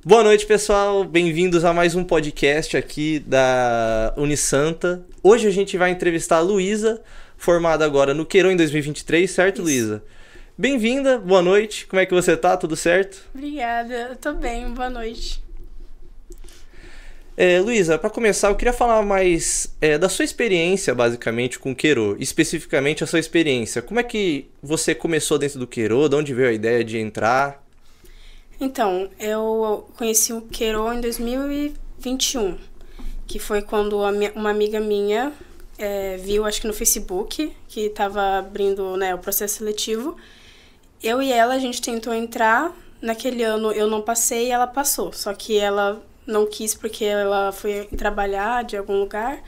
Boa noite, pessoal. Bem-vindos a mais um podcast aqui da Unisanta. Hoje a gente vai entrevistar a Luísa, formada agora no Queiro em 2023, certo, Luísa? Bem-vinda, boa noite. Como é que você tá? Tudo certo? Obrigada, eu tô bem, boa noite. Luísa, para começar, eu queria falar mais da sua experiência, basicamente, com o Queiro. Especificamente a sua experiência. Como é que você começou dentro do Queiro? De onde veio a ideia de entrar? Então, eu conheci o Queiro em 2021, que foi quando uma amiga minha viu, acho que no Facebook, que estava abrindo, né, o processo seletivo. Eu e ela, a gente tentou entrar. Naquele ano eu não passei e ela passou, só que ela não quis porque ela foi trabalhar de algum lugar.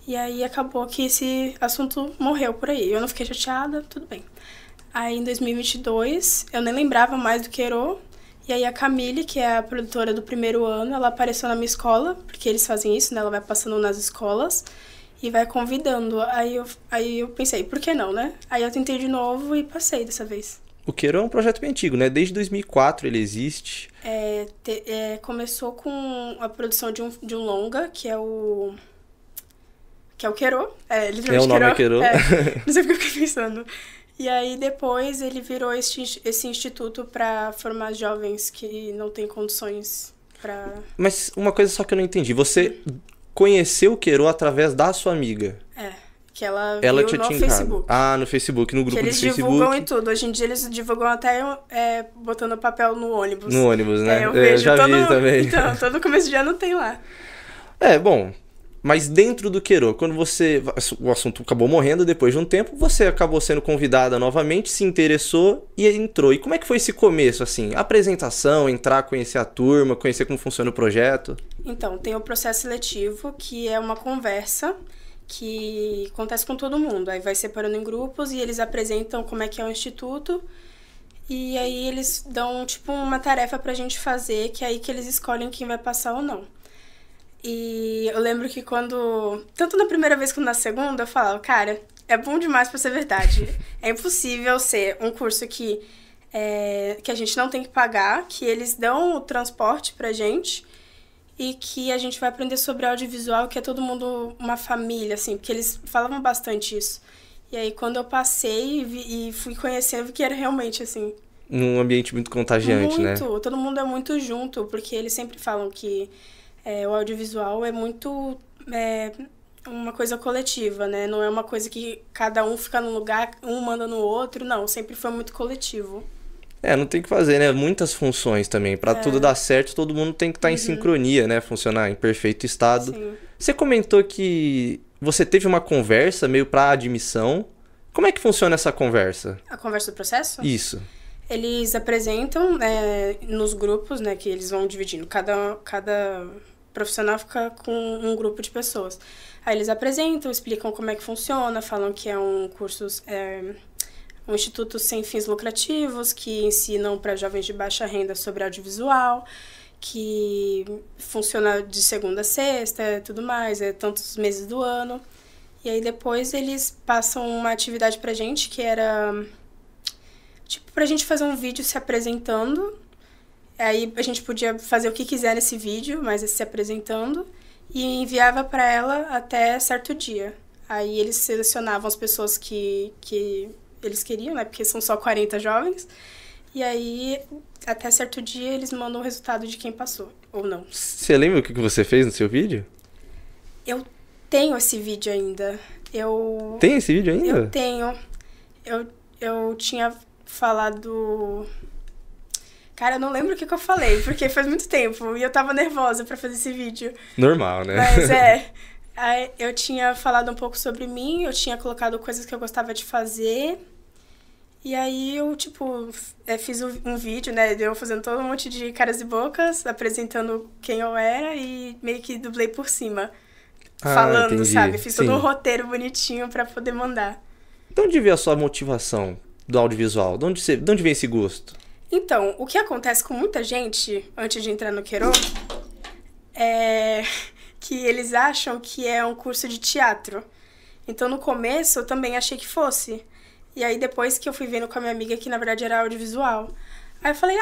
E aí acabou que esse assunto morreu por aí. Eu não fiquei chateada, tudo bem. Aí em 2022, eu nem lembrava mais do Queiro. E aí a Camille, que é a produtora do primeiro ano, ela apareceu na minha escola, porque eles fazem isso, né? Ela vai passando nas escolas e vai convidando. Aí eu pensei, por que não, né? Aí eu tentei de novo e passei dessa vez. O Queiro é um projeto bem antigo, né? Desde 2004 ele existe. Começou com a produção de um longa, que é o Queiro. Literalmente O nome é Queiro. Não sei porque eu fiquei pensando. E aí depois ele virou esse instituto para formar jovens que não têm condições para... Mas uma coisa só que eu não entendi. Você conheceu o Queiro através da sua amiga? Que ela viu no Facebook. Ah, no Facebook, no grupo do Facebook. Eles divulgam e tudo. Hoje em dia eles divulgam até botando papel no ônibus. No ônibus, né? Eu vejo já vi também. Então, todo começo de ano tem lá. Bom... Mas dentro do Queiro, quando o assunto acabou morrendo depois de um tempo, você acabou sendo convidada novamente, se interessou e entrou. E como é que foi esse começo, assim? Apresentação, entrar, conhecer a turma, conhecer como funciona o projeto? Então, tem o processo seletivo, que é uma conversa que acontece com todo mundo. Aí vai separando em grupos e eles apresentam como é que é o instituto. E aí eles dão, tipo, uma tarefa pra gente fazer, que é aí que eles escolhem quem vai passar ou não. E eu lembro que tanto na primeira vez quanto na segunda, eu falava, cara, é bom demais pra ser verdade. É impossível ser um curso que a gente não tem que pagar, que eles dão o transporte pra gente e que a gente vai aprender sobre audiovisual, que é todo mundo uma família, assim, porque eles falavam bastante isso. E aí, quando eu passei e fui conhecendo, que era realmente, assim... Num ambiente muito contagiante, né? Muito, todo mundo é muito junto, porque eles sempre falam que... o audiovisual é muito uma coisa coletiva, né? Não é uma coisa que cada um fica num lugar, um manda no outro. Não, sempre foi muito coletivo. Não tem o que fazer, né? Muitas funções também. Pra tudo dar certo, todo mundo tem que estar em sincronia, né? Funcionar em perfeito estado. Sim. Você comentou que você teve uma conversa meio pra admissão. Como é que funciona essa conversa? A conversa do processo? Isso. Eles apresentam nos grupos, né? Que eles vão dividindo. Cada profissional fica com um grupo de pessoas. Aí eles apresentam, explicam como é que funciona, falam que é um curso, um instituto sem fins lucrativos, que ensinam para jovens de baixa renda sobre audiovisual, que funciona de segunda a sexta, tudo mais, tantos meses do ano. E aí depois eles passam uma atividade pra gente, que era tipo pra gente fazer um vídeo se apresentando. Aí a gente podia fazer o que quiser nesse vídeo, mas se apresentando, e enviava para ela até certo dia. Aí eles selecionavam as pessoas que eles queriam, né? Porque são só 40 jovens. E aí, até certo dia, eles mandam o resultado de quem passou, ou não. Você lembra o que você fez no seu vídeo? Eu tenho esse vídeo ainda. Tem esse vídeo ainda? Eu tenho. Eu tinha falado... Cara, eu não lembro o que eu falei, porque faz muito tempo e eu tava nervosa pra fazer esse vídeo. Normal, né? Mas aí eu tinha falado um pouco sobre mim, eu tinha colocado coisas que eu gostava de fazer. E aí eu, fiz um vídeo, né? Eu fazendo todo um monte de caras e bocas, apresentando quem eu era e meio que dublei por cima. Falando, entendi. sabe? Fiz todo um roteiro bonitinho pra poder mandar. De onde veio a sua motivação do audiovisual? De onde vem esse gosto? Então, o que acontece com muita gente, antes de entrar no Queiro, é que eles acham que é um curso de teatro. Então, no começo, eu também achei que fosse. E aí, depois que eu fui vendo com a minha amiga que, na verdade, era audiovisual. Aí eu falei,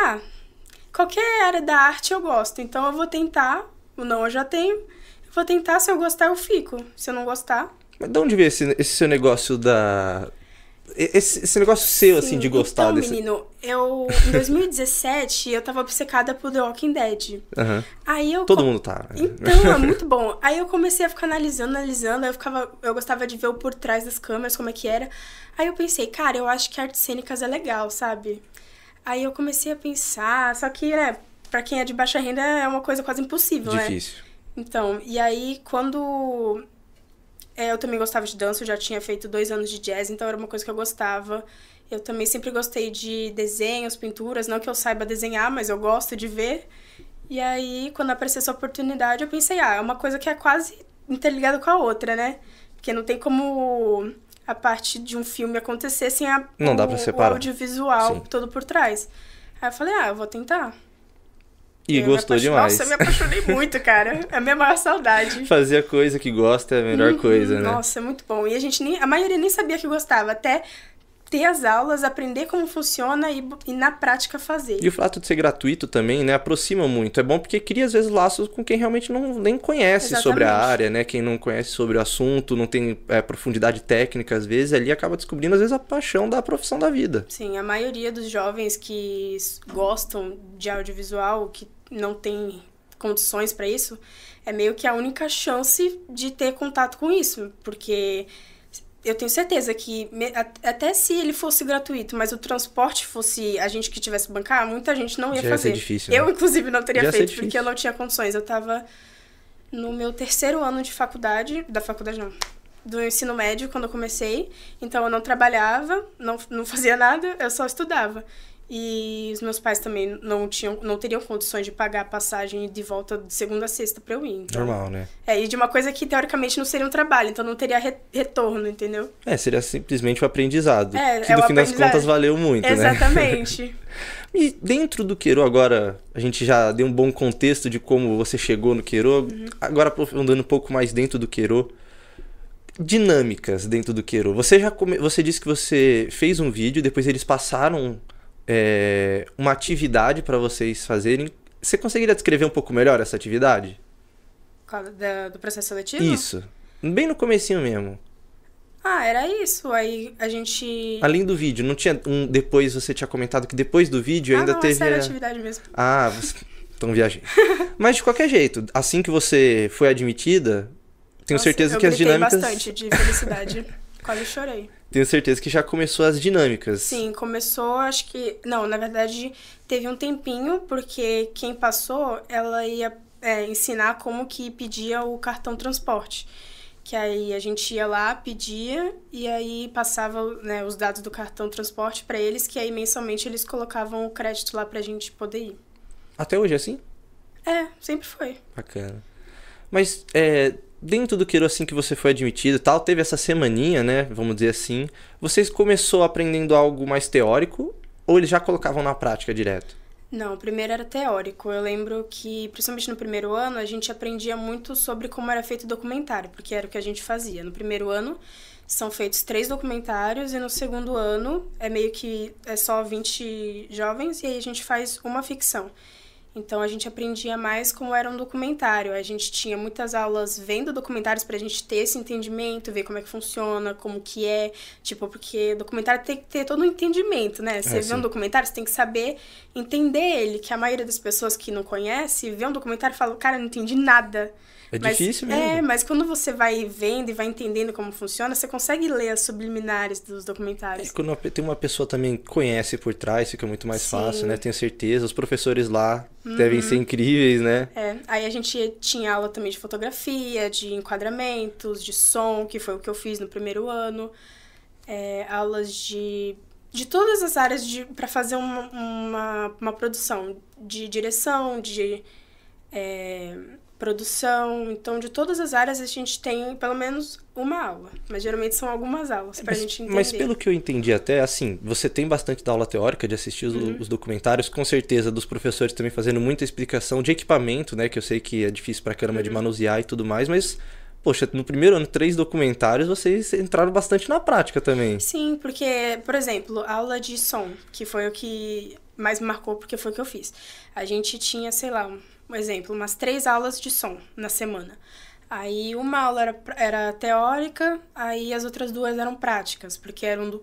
qualquer área da arte eu gosto. Então eu vou tentar, o não eu já tenho. Eu vou tentar, se eu gostar eu fico. Se eu não gostar... Mas de onde veio esse seu negócio da... Esse negócio seu, Sim, assim, de gostar então, desse... menino, em 2017, eu tava obcecada por The Walking Dead. Uhum. Aí eu... Todo mundo tá. Então, é muito bom. Aí eu comecei a ficar analisando, aí eu gostava de ver o por trás das câmeras, como é que era. Aí eu pensei, cara, eu acho que artes cênicas é legal, sabe? Aí eu comecei a pensar, só que, né, pra quem é de baixa renda é uma coisa quase impossível, Difícil. né? Então, e aí quando... eu também gostava de dança, eu já tinha feito 2 anos de jazz, então era uma coisa que eu gostava. Eu também sempre gostei de desenhos, pinturas, não que eu saiba desenhar, mas eu gosto de ver. E aí, quando apareceu essa oportunidade, eu pensei, é uma coisa que é quase interligada com a outra, né? Porque não tem como a parte de um filme acontecer sem não dá pra separar. O audiovisual Sim. todo por trás. Aí eu falei, eu vou tentar. E gostou demais. Nossa, eu me apaixonei muito, cara. É a minha maior saudade. Fazer a coisa que gosta é a melhor coisa, né? Nossa, é muito bom. E a maioria nem sabia que gostava, até ter as aulas, aprender como funciona e na prática fazer. E o fato de ser gratuito também, né, aproxima muito. É bom porque cria, às vezes, laços com quem realmente nem conhece sobre a área, né? Quem não conhece sobre o assunto, não tem profundidade técnica, às vezes, ali acaba descobrindo, às vezes, a paixão da profissão da vida. Sim, a maioria dos jovens que gostam de audiovisual, que não tem condições para isso, é meio que a única chance de ter contato com isso, porque eu tenho certeza que até se ele fosse gratuito, mas o transporte fosse a gente que tivesse que bancar, muita gente não ia fazer. Ia ser difícil, eu, né? inclusive, não teria feito, difícil. porque eu não tinha condições. Eu tava no meu 3º ano de faculdade, do ensino médio, quando eu comecei, então eu não trabalhava, não fazia nada, eu só estudava. E os meus pais também não teriam condições de pagar a passagem de volta de segunda a sexta pra eu ir. Então, normal, né? E de uma coisa que teoricamente não seria um trabalho, então não teria retorno, entendeu? Seria simplesmente um aprendizado. Que o no fim das aprendizado. contas valeu muito, Exatamente. Né? E dentro do Queiro agora, a gente já deu um bom contexto de como você chegou no Queiro. Agora aprofundando um pouco mais dentro do Queiro. Dinâmicas dentro do Queiro. Você disse que você fez um vídeo, depois eles passaram uma atividade para vocês fazerem. Você conseguiria descrever um pouco melhor essa atividade? Do processo seletivo? Isso. Bem no comecinho mesmo. Era isso. Aí a gente... Além do vídeo, não tinha depois você tinha comentado que depois do vídeo ainda teve... essa era a atividade mesmo. Então viajei. Mas de qualquer jeito, assim que você foi admitida, tenho certeza que as dinâmicas... Eu gritei bastante de felicidade. Quase chorei. Tenho certeza que já começou as dinâmicas. Sim, começou, acho que... Não, na verdade, teve um tempinho, porque quem passou, ela ia ensinar como que pedia o cartão transporte. Que aí a gente ia lá, pedia, e aí passava, né, os dados do cartão transporte pra eles, que aí mensalmente eles colocavam o crédito lá pra gente poder ir. Até hoje é assim? Sempre foi. Bacana. Mas dentro do Queiro, assim que você foi admitido e tal, teve essa semaninha, né, vamos dizer assim, vocês começou aprendendo algo mais teórico ou eles já colocavam na prática direto? Não, primeiro era teórico. Eu lembro que, principalmente no primeiro ano, a gente aprendia muito sobre como era feito o documentário, porque era o que a gente fazia. No primeiro ano, são feitos 3 documentários, e no segundo ano, meio que só 20 jovens, e aí a gente faz uma ficção. Então, a gente aprendia mais como era um documentário. A gente tinha muitas aulas vendo documentários pra gente ter esse entendimento, ver como é que funciona, como que é. Tipo, porque documentário tem que ter todo um entendimento, né? Você vê um documentário, você tem que saber entender ele, que a maioria das pessoas que não conhece, vê um documentário e fala, cara, eu não entendi nada. Difícil mesmo. Mas quando você vai vendo e vai entendendo como funciona, você consegue ler as subliminares dos documentários. Quando tem uma pessoa também que conhece por trás, fica muito mais fácil, né? Tenho certeza. Os professores lá devem ser incríveis, né? Aí a gente tinha aula também de fotografia, de enquadramentos, de som, que foi o que eu fiz no primeiro ano. Aulas de todas as áreas para fazer uma produção, de direção, de... produção, então de todas as áreas a gente tem pelo menos uma aula, mas geralmente são algumas aulas pra gente entender. Mas pelo que eu entendi até, assim, você tem bastante da aula teórica de assistir os documentários, com certeza dos professores também fazendo muita explicação de equipamento, né, que eu sei que é difícil pra caramba de manusear e tudo mais, mas, poxa, no primeiro ano, 3 documentários, vocês entraram bastante na prática também. Sim, porque, por exemplo, aula de som, que foi o que mais me marcou porque foi o que eu fiz. A gente tinha, sei lá, um exemplo, umas 3 aulas de som na semana. Aí uma aula era teórica, aí as outras 2 eram práticas, porque eram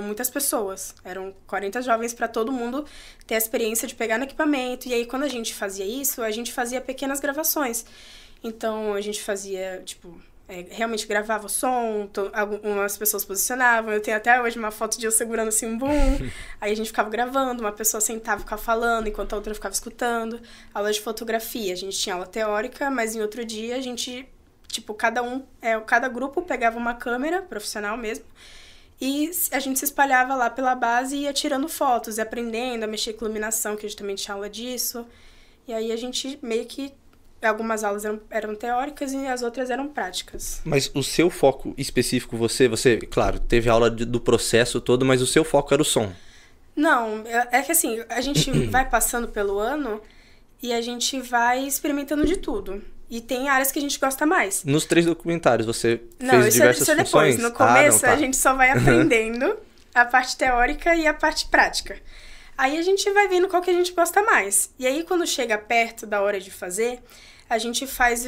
muitas pessoas. Eram 40 jovens para todo mundo ter a experiência de pegar no equipamento. E aí, quando a gente fazia isso, a gente fazia pequenas gravações. Então, a gente fazia, tipo... realmente gravava o som, algumas pessoas posicionavam. Eu tenho até hoje uma foto de eu segurando assim um boom. Aí a gente ficava gravando, uma pessoa sentava e ficava falando, enquanto a outra ficava escutando. Aula de fotografia, a gente tinha aula teórica, mas em outro dia a gente, tipo, cada grupo pegava uma câmera, profissional mesmo, e a gente se espalhava lá pela base e ia tirando fotos, e aprendendo a mexer com iluminação, que a gente também tinha aula disso. E aí a gente meio que... Algumas aulas eram teóricas e as outras eram práticas. Mas o seu foco específico, você, claro, teve aula do processo todo, mas o seu foco era o som? Não, é que assim, a gente vai passando pelo ano e a gente vai experimentando de tudo. E tem áreas que a gente gosta mais. Nos 3 documentários você fez diversas funções? Não, isso é depois. No começo a gente só vai aprendendo a parte teórica e a parte prática. Aí a gente vai vendo qual que a gente gosta mais. E aí, quando chega perto da hora de fazer, a gente faz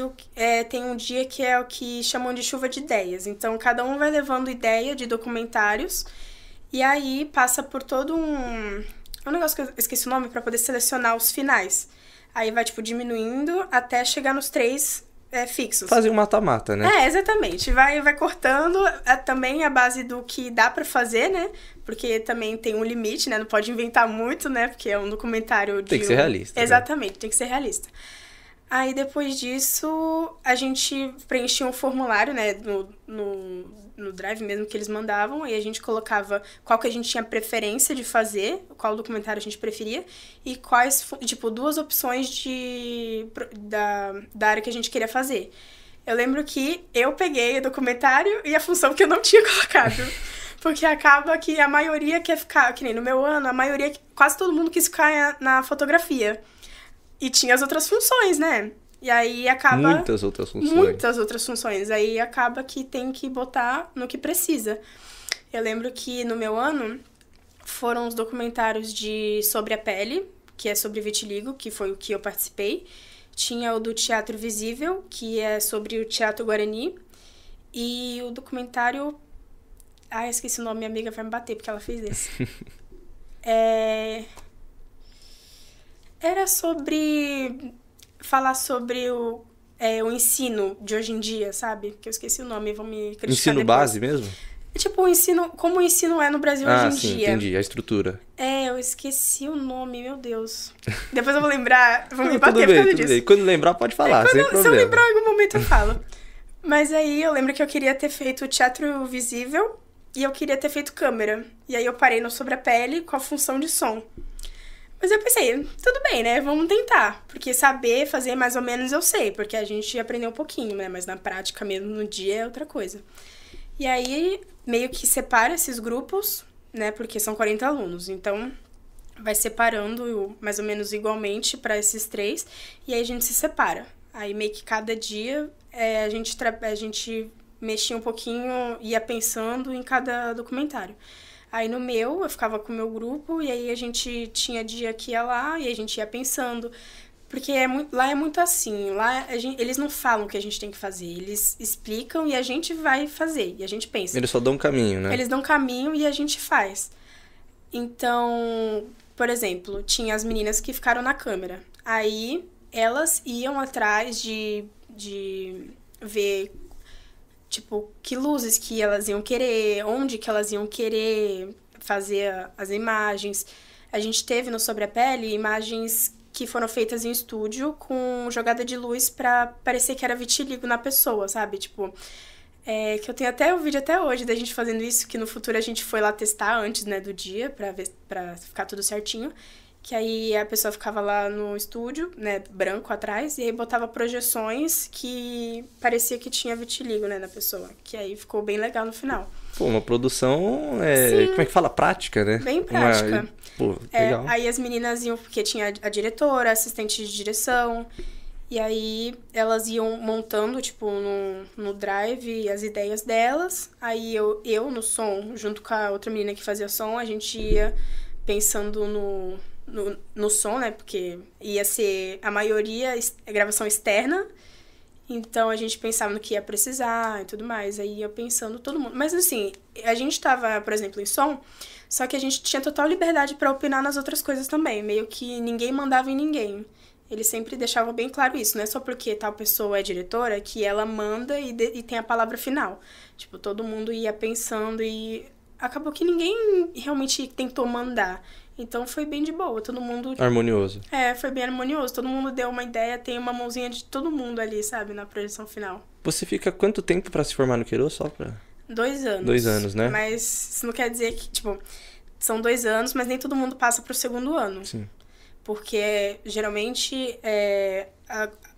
tem um dia que é o que chamam de chuva de ideias. Então, cada um vai levando ideia de documentários e aí passa por todo um negócio que eu esqueci o nome para poder selecionar os finais. Aí vai, tipo, diminuindo até chegar nos 3 fixos. Fazer um mata-mata, né? Exatamente. Vai cortando também a base do que dá pra fazer, né? Porque também tem um limite, né? Não pode inventar muito, né? Porque é um documentário de... Tem que ser realista. Exatamente, né? Tem que ser realista. Aí, depois disso, a gente preenchia um formulário, né? No Drive mesmo que eles mandavam. E a gente colocava qual que a gente tinha preferência de fazer, qual documentário a gente preferia. E quais, tipo, 2 opções da área que a gente queria fazer. Eu lembro que eu peguei o documentário e a função que eu não tinha colocado. Porque acaba que a maioria quer ficar... Que nem no meu ano, quase todo mundo quis ficar na fotografia. E tinha as outras funções, né? E aí acaba... Muitas outras funções. Aí acaba que tem que botar no que precisa. Eu lembro que no meu ano foram os documentários sobre a pele, que é sobre vitiligo, que foi o que eu participei. Tinha o do Teatro Visível, que é sobre o Teatro Guarani. E o documentário... esqueci o nome, minha amiga vai me bater porque ela fez esse. Era sobre... Falar sobre o ensino de hoje em dia, sabe? Que eu esqueci o nome, vão me criticar Ensino depois. base mesmo? Tipo, como o ensino é no Brasil hoje em sim, dia. Entendi. A estrutura. Eu esqueci o nome, meu Deus. Depois eu vou lembrar, vou me Não, bater por causa disso. Bem. Quando lembrar, pode falar, sem problema. Se eu lembrar em algum momento, eu falo. Mas aí eu lembro que eu queria ter feito teatro visível e eu queria ter feito câmera. E aí eu parei no Sobre a Pele com a função de som. Mas eu pensei, tudo bem, né? Vamos tentar. Porque saber fazer mais ou menos eu sei, porque a gente aprendeu um pouquinho, né? Mas na prática mesmo, no dia, é outra coisa. E aí, meio que separa esses grupos, né? Porque são 40 alunos. Então, vai separando mais ou menos igualmente para esses 3. E aí a gente se separa. Aí, meio que cada dia, a gente mexia um pouquinho, ia pensando em cada documentário. Aí no meu, eu ficava com o meu grupo, e aí a gente tinha dia que ia lá, e a gente ia pensando. Porque lá é muito assim, lá eles não falam o que a gente tem que fazer, eles explicam e a gente vai fazer, e a gente pensa. Eles só dão um caminho, né? Eles dão um caminho e a gente faz. Então, por exemplo, tinha as meninas que ficaram na câmera. Aí elas iam atrás de ver... Tipo, que luzes que elas iam querer, onde que elas iam querer fazer as imagens. A gente teve no Sobre a Pele imagens que foram feitas em estúdio com jogada de luz pra parecer que era vitiligo na pessoa, sabe? Tipo, que eu tenho até o vídeo até hoje da gente fazendo isso, que no futuro a gente foi lá testar antes, né, do dia, pra ficar tudo certinho. Que aí a pessoa ficava lá no estúdio, né, branco atrás, e aí botava projeções que parecia que tinha vitiligo, né, na pessoa. Que aí ficou bem legal no final. Pô, uma produção, Sim, como é que fala? Prática, né? Bem prática. Legal. Aí as meninas iam, porque tinha a diretora, a assistente de direção, e aí elas iam montando, tipo, no Drive as ideias delas. Aí eu no som, junto com a outra menina que fazia som, a gente ia pensando no som, né? Porque ia ser a maioria gravação externa. Então, a gente pensava no que ia precisar e tudo mais. Aí ia pensando todo mundo. Mas, assim, a gente tava, por exemplo, em som, só que a gente tinha total liberdade pra opinar nas outras coisas também. Meio que ninguém mandava em ninguém. Eles sempre deixavam bem claro isso. Não é só porque tal pessoa é diretora que ela manda e tem a palavra final. Tipo, todo mundo ia pensando e acabou que ninguém realmente tentou mandar. Então foi bem de boa, todo mundo... Harmonioso. Foi bem harmonioso. Todo mundo deu uma ideia, tem uma mãozinha de todo mundo ali, sabe? Na projeção final. Você fica quanto tempo pra se formar no Queiro? Só pra... 2 anos. 2 anos, né? Mas isso não quer dizer que, tipo... São 2 anos, mas nem todo mundo passa pro 2º ano. Sim. Porque, geralmente,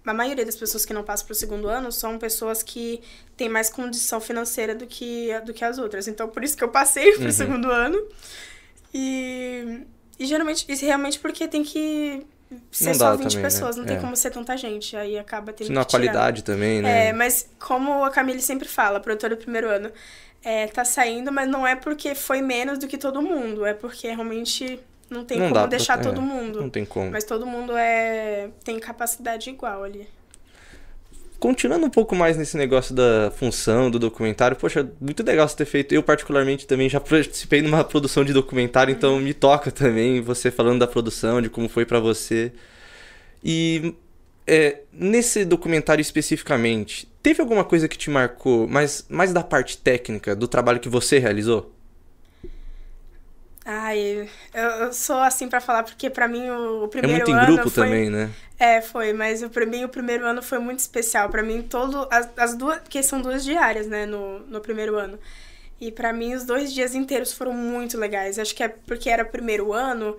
a maioria das pessoas que não passam pro 2º ano são pessoas que têm mais condição financeira do que as outras. Então, por isso que eu passei pro 2º ano. E geralmente, isso realmente porque tem que ser só 20 também, pessoas, né? Não tem como ser tanta gente. Aí acaba tendo Senão que tirar. A qualidade também, né? Mas como a Camille sempre fala, a produtora do 1º ano, tá saindo, mas não é porque foi menos do que todo mundo. É porque realmente não tem como deixar todo mundo. Não tem como. Mas todo mundo tem capacidade igual ali. Continuando um pouco mais nesse negócio da função do documentário, poxa, muito legal você ter feito. Eu, particularmente, também já participei numa produção de documentário, então me toca também você falando da produção, de como foi pra você. E nesse documentário especificamente, teve alguma coisa que te marcou, mais da parte técnica, do trabalho que você realizou? Eu sou assim pra falar, porque pra mim o primeiro ano... É muito em grupo também, né? Foi, mas pra mim o primeiro ano foi muito especial. Pra mim, as duas... Porque são 2 diárias, né, no primeiro ano. E pra mim, os 2 dias inteiros foram muito legais. Acho que é porque era o primeiro ano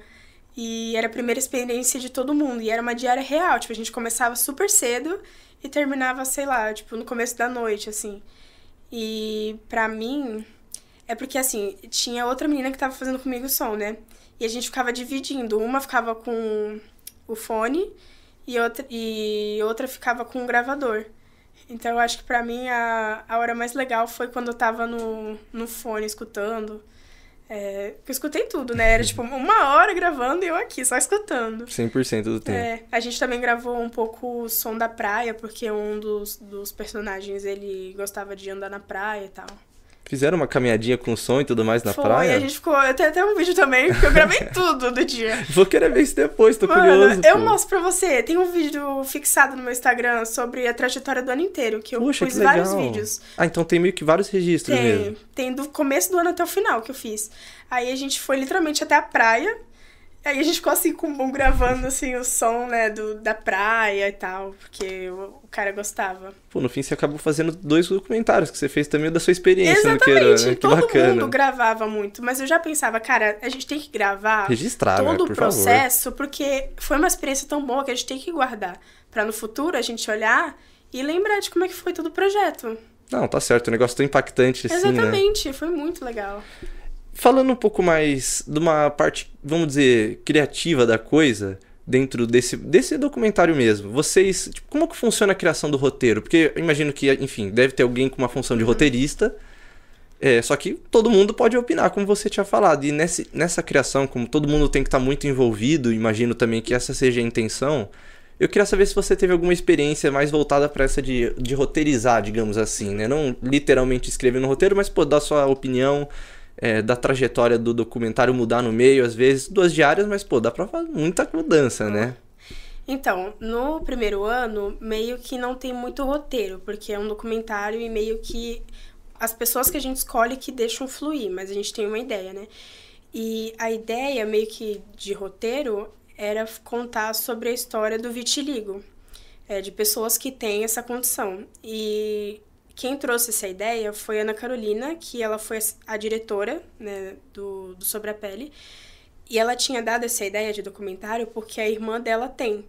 e era a primeira experiência de todo mundo. E era uma diária real, tipo, a gente começava super cedo e terminava, sei lá, tipo, no começo da noite, assim. E pra mim... É porque, assim, tinha outra menina que tava fazendo comigo o som, né? E a gente ficava dividindo. Uma ficava com o fone e outra ficava com o gravador. Então, eu acho que pra mim a hora mais legal foi quando eu tava no fone escutando. Porque eu escutei tudo, né? Era, tipo, 1 hora gravando e eu aqui, só escutando. 100% do tempo. A gente também gravou um pouco o som da praia, porque um dos personagens, ele gostava de andar na praia e tal. Fizeram uma caminhadinha com som e tudo mais na praia? A gente ficou... Eu tenho até um vídeo também, porque eu gravei tudo do dia. Vou querer ver isso depois, tô curioso. Eu mostro pra você. Tem um vídeo fixado no meu Instagram sobre a trajetória do ano inteiro, que eu pus vários vídeos. Então tem meio que vários registros mesmo. Tem do começo do ano até o final que eu fiz. Aí a gente foi literalmente até a praia. Aí a gente ficou assim, gravando assim, o som, né, da praia e tal, porque o cara gostava. Pô, no fim você acabou fazendo 2 documentários, que você fez também da sua experiência no Queiro, né? Que todo bacana. Mundo gravava muito, mas eu já pensava, cara, a gente tem que gravar registrar, todo né, o processo, porque foi uma experiência tão boa que a gente tem que guardar, pra no futuro a gente olhar e lembrar de como é que foi todo o projeto. Não, tá certo, um negócio tão impactante assim, Exatamente, né? Foi muito legal. Falando um pouco mais de uma parte, vamos dizer, criativa da coisa, dentro desse documentário mesmo, vocês, tipo, como que funciona a criação do roteiro? Porque eu imagino que, enfim, deve ter alguém com uma função de roteirista, só que todo mundo pode opinar, como você tinha falado, e nessa criação, como todo mundo tem que estar muito envolvido, imagino também que essa seja a intenção, eu queria saber se você teve alguma experiência mais voltada para essa de roteirizar, digamos assim, né? Não literalmente escrever no roteiro, mas dar sua opinião... da trajetória do documentário mudar no meio, às vezes 2 diárias, mas, dá pra fazer muita mudança, né? Então, no primeiro ano, meio que não tem muito roteiro, porque é um documentário e meio que as pessoas que a gente escolhe que deixam fluir, mas a gente tem uma ideia, né? E a ideia, meio que de roteiro, era contar sobre a história do vitiligo, de pessoas que têm essa condição. E... Quem trouxe essa ideia foi a Ana Carolina, que ela foi a diretora, né, do Sobre a Pele. E ela tinha dado essa ideia de documentário porque a irmã dela tem.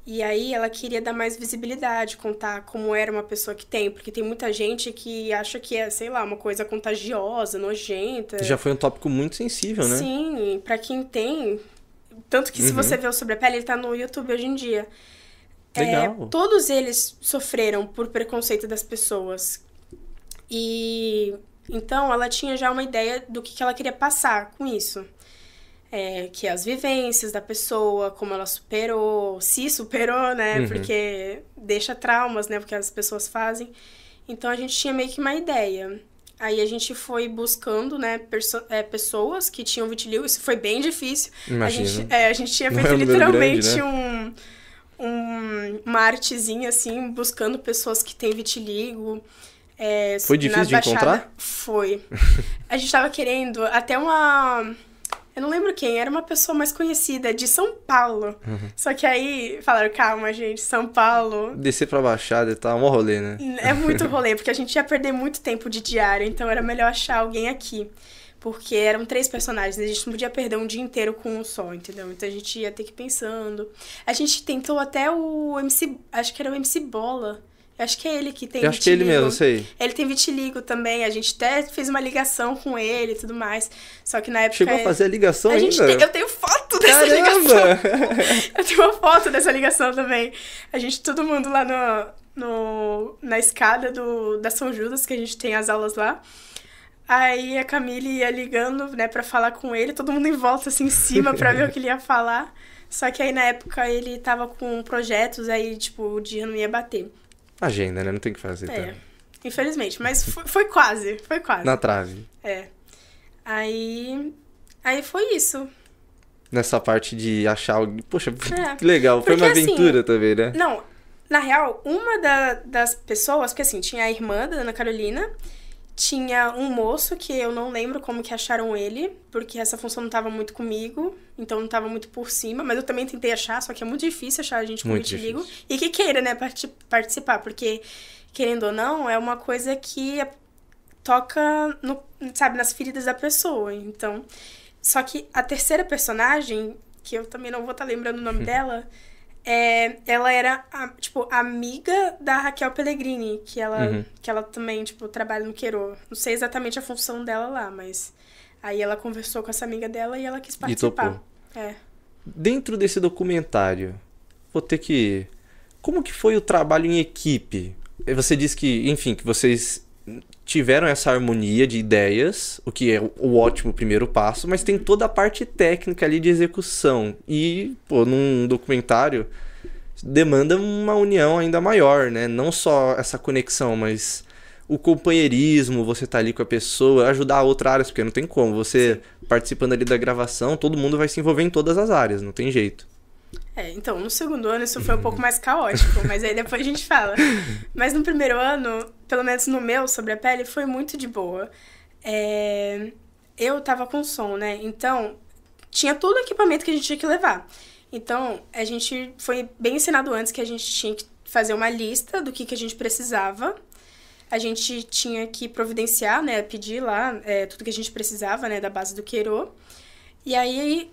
E aí ela queria dar mais visibilidade, contar como era uma pessoa que tem. Porque tem muita gente que acha que é, sei lá, uma coisa contagiosa, nojenta. Já foi um tópico muito sensível, né? Sim, pra quem tem... Tanto que se você vê o Sobre a Pele, ele tá no YouTube hoje em dia. Legal. Todos eles sofreram por preconceito das pessoas. E então ela tinha já uma ideia do que ela queria passar com isso. que é as vivências da pessoa, como ela superou, se superou, né? Porque deixa traumas, né? Porque as pessoas fazem. Então, a gente tinha meio que uma ideia. Aí, a gente foi buscando, né, pessoas que tinham vitiligo. Isso foi bem difícil. Imagina. A gente tinha feito literalmente grande, né? Uma artezinha, assim, buscando pessoas que têm vitiligo. Foi difícil de encontrar? Foi. A gente tava querendo até uma... Eu não lembro quem, era uma pessoa mais conhecida, de São Paulo. Só que aí falaram, calma, gente, São Paulo... Descer pra Baixada e tal, é um rolê, né? É muito rolê, porque a gente ia perder muito tempo de diário, então era melhor achar alguém aqui. Porque eram 3 personagens, a gente não podia perder um dia inteiro com um só, entendeu? Então a gente ia ter que ir pensando. A gente tentou até o MC... Acho que era o MC Bola. Acho que é ele que tem vitiligo. Acho que é ele mesmo, sei. Ele tem vitiligo também. A gente até fez uma ligação com ele e tudo mais. Só que na época... Chegou a fazer a ligação ainda? Eu tenho foto dessa ligação. Eu tenho uma foto dessa ligação também. A gente, todo mundo lá na escada da São Judas, que a gente tem as aulas lá. Aí a Camille ia ligando, né, pra falar com ele. Todo mundo em volta, assim, em cima, pra ver o que ele ia falar. Só que aí, na época, ele tava com projetos, aí, tipo, o dia não ia bater. Agenda, né? Não tem o que fazer. Tá? Infelizmente. Mas foi quase. Foi quase. Na trave. Aí foi isso. Nessa parte de achar alguém... Poxa, que legal. Foi uma aventura assim, também, né? Não, na real, uma das pessoas... Porque assim, tinha a irmã da Ana Carolina... Tinha um moço que eu não lembro como que acharam ele, porque essa função não tava muito comigo, então não tava muito por cima, mas eu também tentei achar, só que é muito difícil achar a gente com vitiligo. E que queira, né, participar, porque, querendo ou não, é uma coisa que toca, sabe, nas feridas da pessoa, então... Só que a terceira personagem, que eu também não vou estar lembrando o nome dela... ela era, tipo, amiga da Raquel Pellegrini, que ela também, tipo, trabalha no Queiro. Não sei exatamente a função dela lá, mas... Aí ela conversou com essa amiga dela e ela quis participar. E topou. Dentro desse documentário, vou ter que... Como que foi o trabalho em equipe? Você disse que, enfim, que vocês tiveram essa harmonia de ideias, o que é o ótimo primeiro passo, mas tem toda a parte técnica ali de execução. E, pô, num documentário demanda uma união ainda maior, né? Não só essa conexão, mas o companheirismo, você tá ali com a pessoa, ajudar a outra área, porque não tem como. Você participando ali da gravação, todo mundo vai se envolver em todas as áreas, não tem jeito. Então, no segundo ano isso foi um pouco mais caótico, mas aí depois a gente fala. Mas no primeiro ano, pelo menos no meu, sobre a pele, foi muito de boa. Eu tava com som, né? Então, tinha todo o equipamento que a gente tinha que levar. Então, a gente foi bem ensinado antes que a gente tinha que fazer uma lista do que a gente precisava. A gente tinha que providenciar, né? Pedir lá tudo que a gente precisava, né? Da base do Queiro. E aí...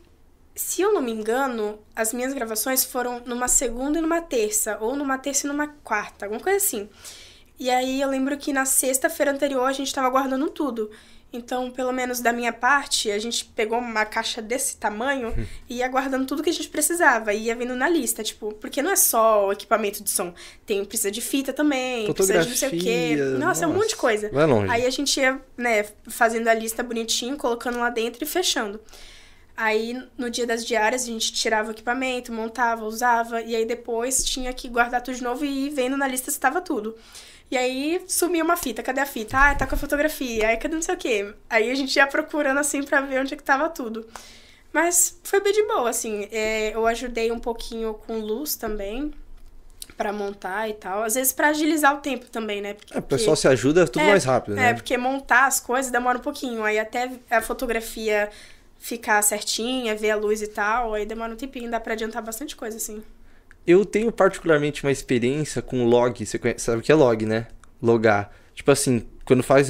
Se eu não me engano, as minhas gravações foram numa segunda e numa terça, ou numa terça e numa quarta, alguma coisa assim. E aí eu lembro que na sexta-feira anterior a gente tava guardando tudo. Então, pelo menos da minha parte, a gente pegou uma caixa desse tamanho e ia guardando tudo que a gente precisava. E ia vendo na lista, tipo... Porque não é só o equipamento de som. Precisa de fita também, precisa de não sei o quê. Nossa, é um monte de coisa. Vai longe. Aí a gente ia, né, fazendo a lista bonitinho, colocando lá dentro e fechando. Aí, no dia das diárias, a gente tirava o equipamento, montava, usava. E aí, depois, tinha que guardar tudo de novo e ir vendo na lista se estava tudo. E aí, sumia uma fita. Cadê a fita? Ah, tá com a fotografia. Aí, cadê não sei o quê? Aí, a gente ia procurando, assim, pra ver onde é que tava tudo. Mas foi bem de boa, assim. Eu ajudei um pouquinho com luz também, pra montar e tal. Às vezes, pra agilizar o tempo também, né? Porque, o pessoal se ajuda tudo mais rápido, né? Porque montar as coisas demora um pouquinho. Aí, até a fotografia... ficar certinha, ver a luz e tal, aí demora um tempinho, dá pra adiantar bastante coisa, assim. Eu tenho particularmente uma experiência com log, você sabe o que é log, né? Logar. Tipo assim, quando faz